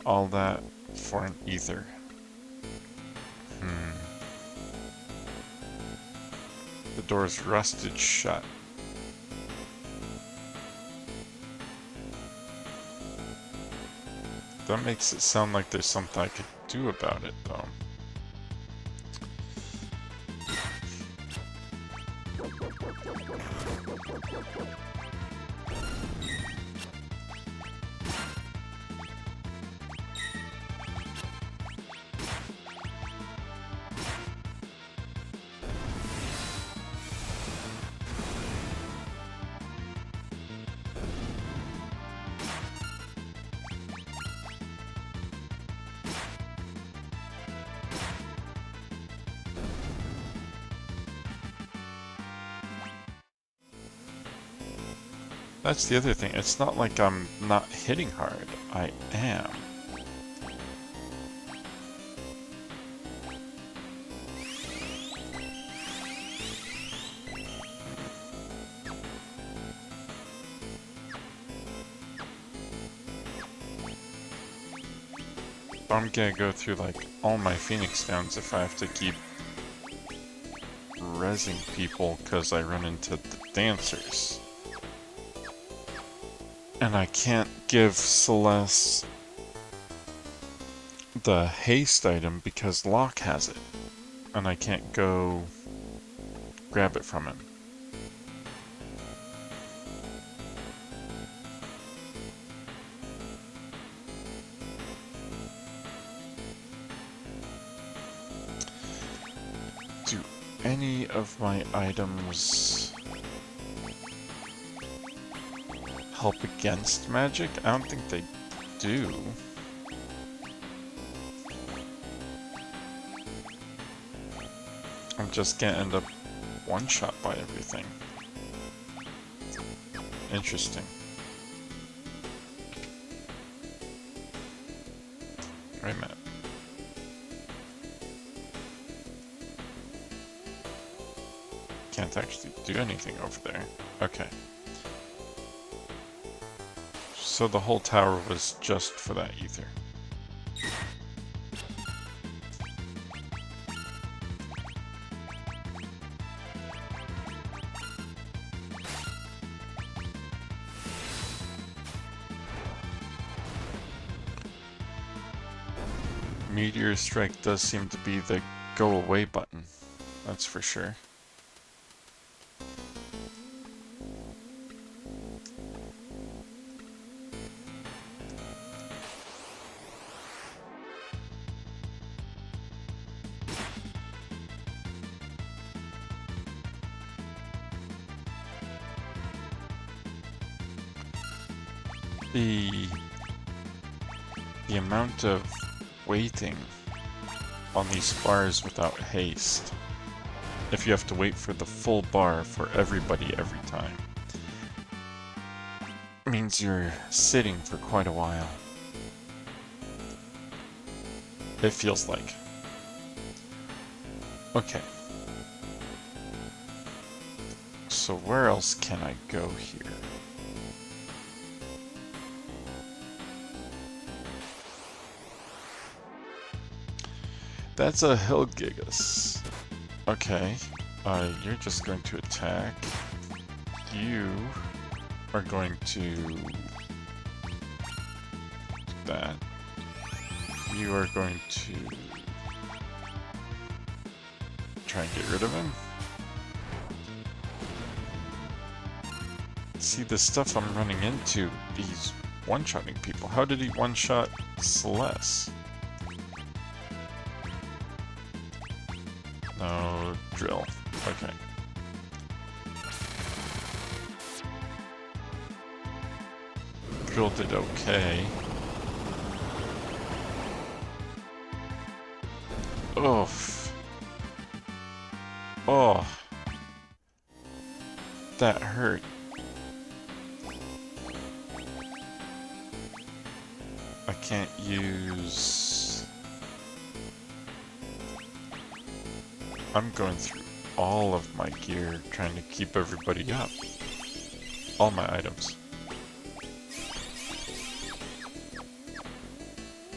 All that for an ether. Hmm. The door's rusted shut. That makes it sound like there's something I could do about it, though. That's the other thing. It's not like I'm not hitting hard. I am. I'm gonna go through like all my Phoenix Downs if I have to keep rezzing people because I run into the dancers. And I can't give Celeste the haste item because Locke has it. And I can't go grab it from him. Do any of my items help against magic? I don't think they do. I'm just gonna end up one-shot by everything. Interesting. Wait a minute. Can't actually do anything over there. Okay. So the whole tower was just for that ether. Meteor Strike does seem to be the go away button. That's for sure. The amount of waiting on these bars without haste, if you have to wait for the full bar for everybody every time, means you're sitting for quite a while. It feels like. Okay. So where else can I go here? That's a Hillgigas. Okay. You're just going to attack. You are going to do that. You are going to try and get rid of him. See, the stuff I'm running into, he's one-shotting people. How did he one-shot Celeste? No, drill. Okay. Drill did okay. Oof. Oh. That hurt. I can't use... I'm going through all of my gear trying to keep everybody up. All my items.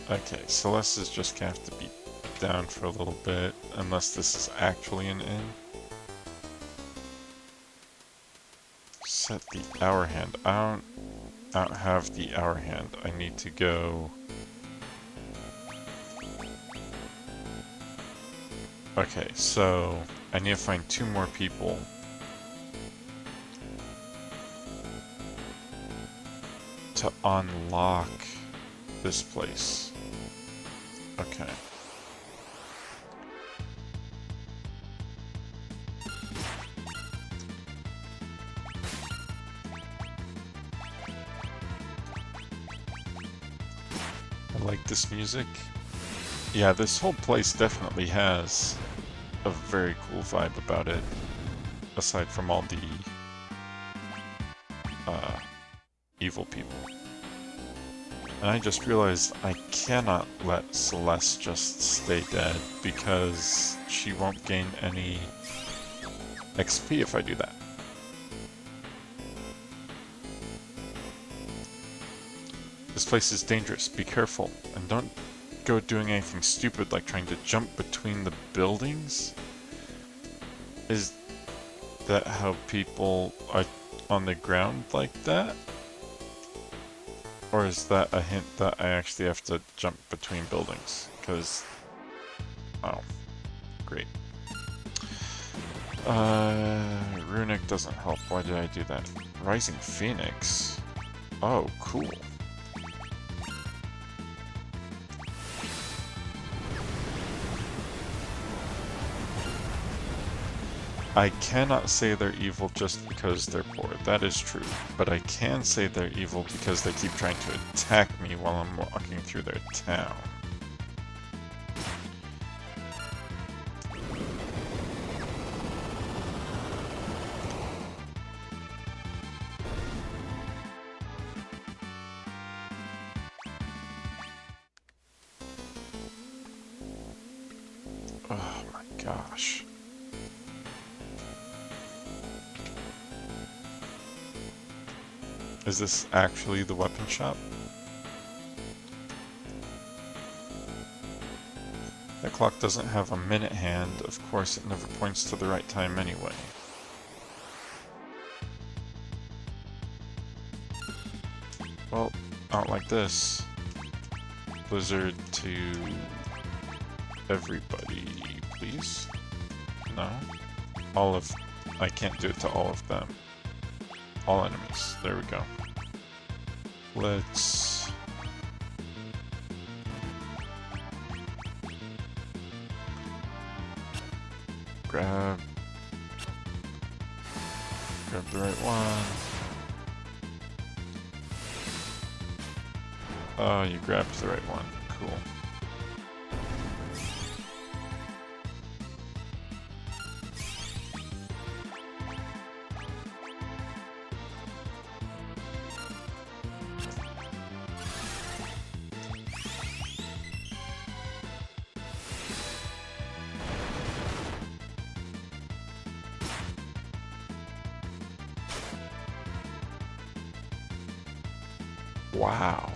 Okay, Celeste is just gonna have to be down for a little bit, unless this is actually an inn. Set the hour hand. I don't have the hour hand. I need to go... Okay, so I need to find 2 more people. To unlock this place. Okay. I like this music. Yeah, this whole place definitely has a very cool vibe about it, aside from all the evil people. And I just realized I cannot let Celeste just stay dead, because she won't gain any XP if I do that. This place is dangerous, be careful, and don't go doing anything stupid like trying to jump between the buildings. Is that how people are on the ground like that? Or is that a hint that I actually have to jump between buildings? Because... oh. Great. Runic doesn't help. Why did I do that? Rising Phoenix? Oh, cool. I cannot say they're evil just because they're poor. That is true. But I can say they're evil because they keep trying to attack me while I'm walking through their town. Oh my gosh. Is this actually the weapon shop? That clock doesn't have a minute hand. Of course, it never points to the right time anyway. Well, not like this. Blizzard to everybody, please? No? All of... I can't do it to all of them. All enemies. There we go. Let's... grab the right one. Oh, you grabbed the right one. Cool. Wow.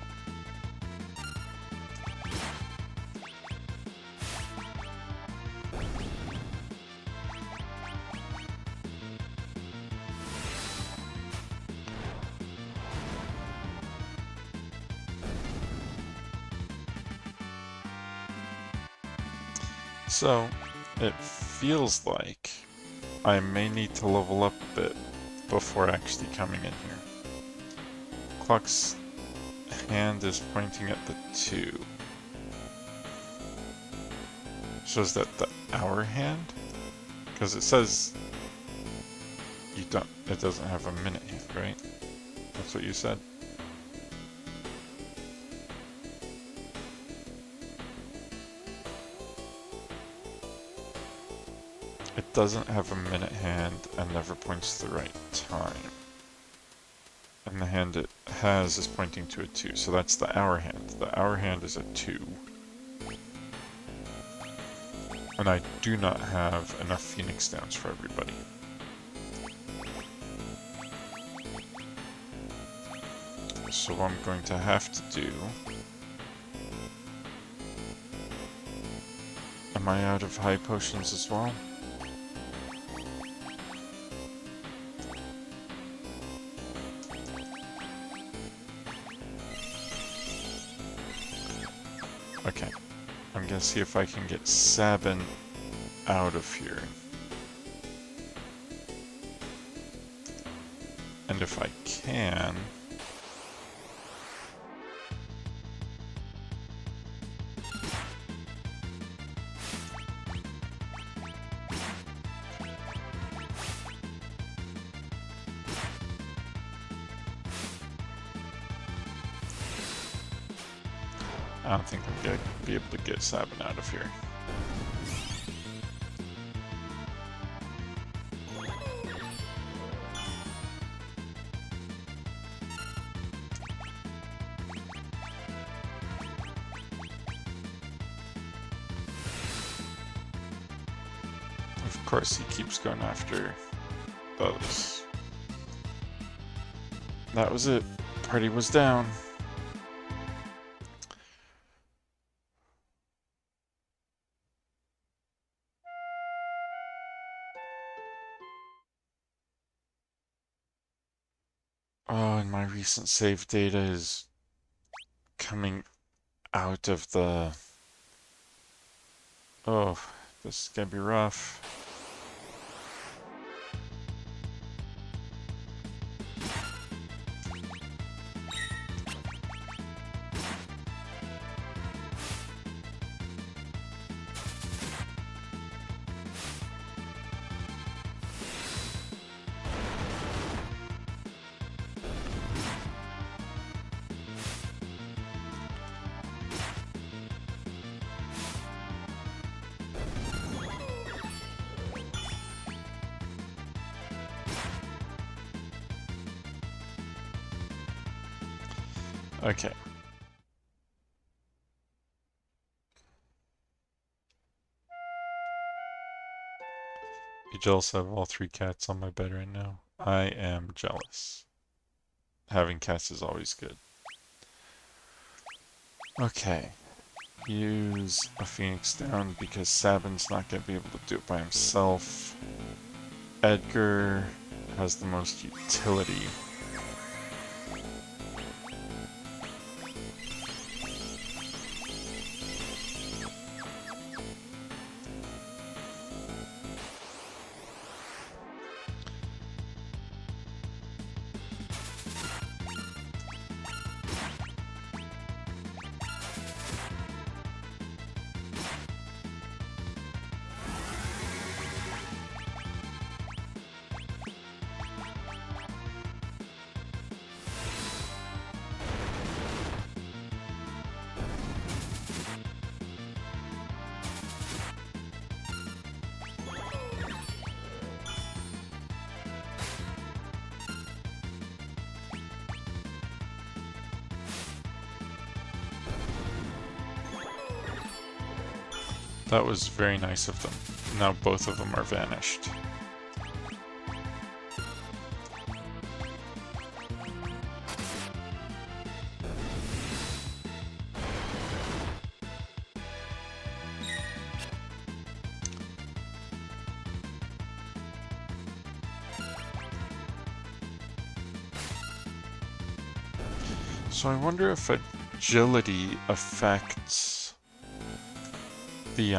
So, it feels like I may need to level up a bit before actually coming in here. Clock's hand is pointing at the 2. So is that the hour hand? Because it says it doesn't have a minute hand, right? That's what you said. It doesn't have a minute hand and never points to the right time. And the hand it has is pointing to a 2, so that's the hour hand. The hour hand is a 2. And I do not have enough Phoenix Downs for everybody. So what I'm going to have to do Am I out of high potions as well? Okay. I'm gonna see if I can get Sabin out of here. And if I can... I don't think I'm going to be able to get Sabin out of here. Of course he keeps going after those. That was it. Party was down. Oh, and my recent save data is coming out of the... Oh, this is gonna be rough. Okay. You jealous I have all 3 cats on my bed right now? I am jealous. Having cats is always good. Okay. Use a Phoenix down because Sabin's not going to be able to do it by himself. Edgar has the most utility. That was very nice of them. Now both of them are vanished. So I wonder if agility affects the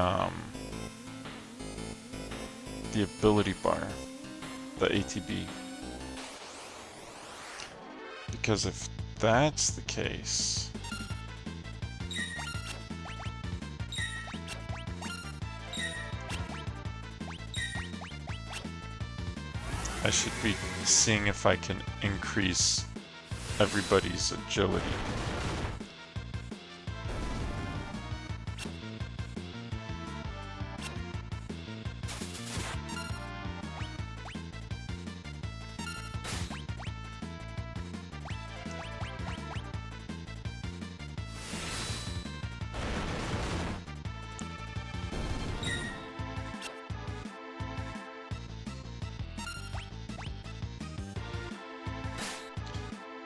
ability bar, the ATB. Because if that's the case, I should be seeing if I can increase everybody's agility.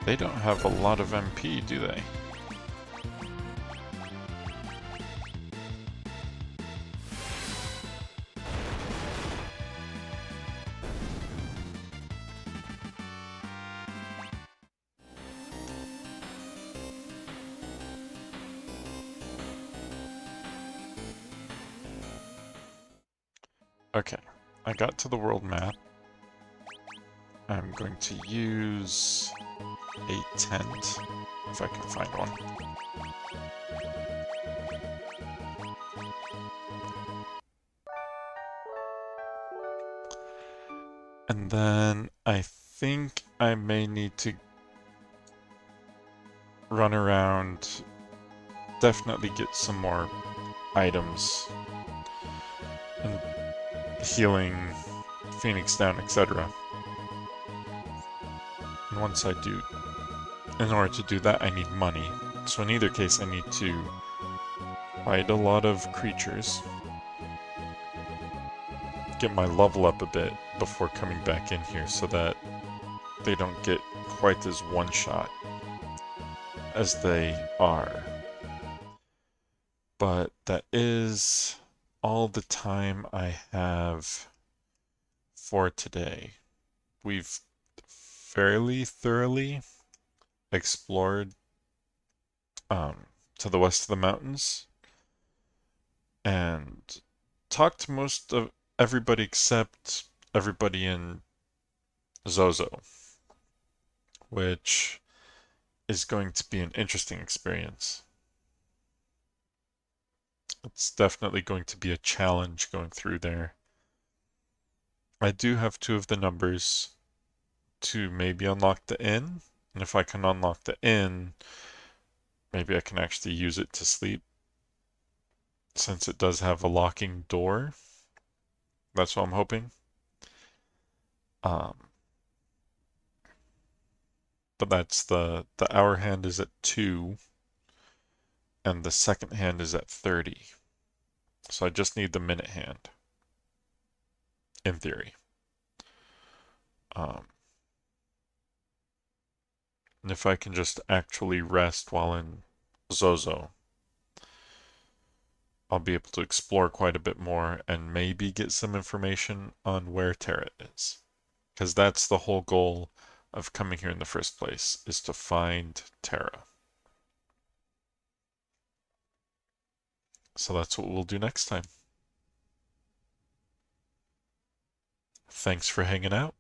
They don't have a lot of MP, do they? Okay, I got to the world map. I'm going to use a tent, if I can find one. And then I think I may need to run around, definitely get some more items and healing, Phoenix down, etc. And once I do, in order to do that, I need money. So in either case, I need to fight a lot of creatures, get my level up a bit before coming back in here so that they don't get quite as one-shot as they are. But that is all the time I have for today. We've fairly thoroughly explored to the west of the mountains and talked to most of everybody except everybody in Zozo, which is going to be an interesting experience. It's definitely going to be a challenge going through there. I do have 2 of the numbers to maybe unlock the inn, and if I can unlock the inn, maybe I can actually use it to sleep since it does have a locking door. That's what I'm hoping. Um, but that's the hour hand is at 2 and the second hand is at 30. So I just need the minute hand in theory. Um, and if I can just actually rest while in Zozo, I'll be able to explore quite a bit more and maybe get some information on where Terra is. Because that's the whole goal of coming here in the first place, is to find Terra. So that's what we'll do next time. Thanks for hanging out.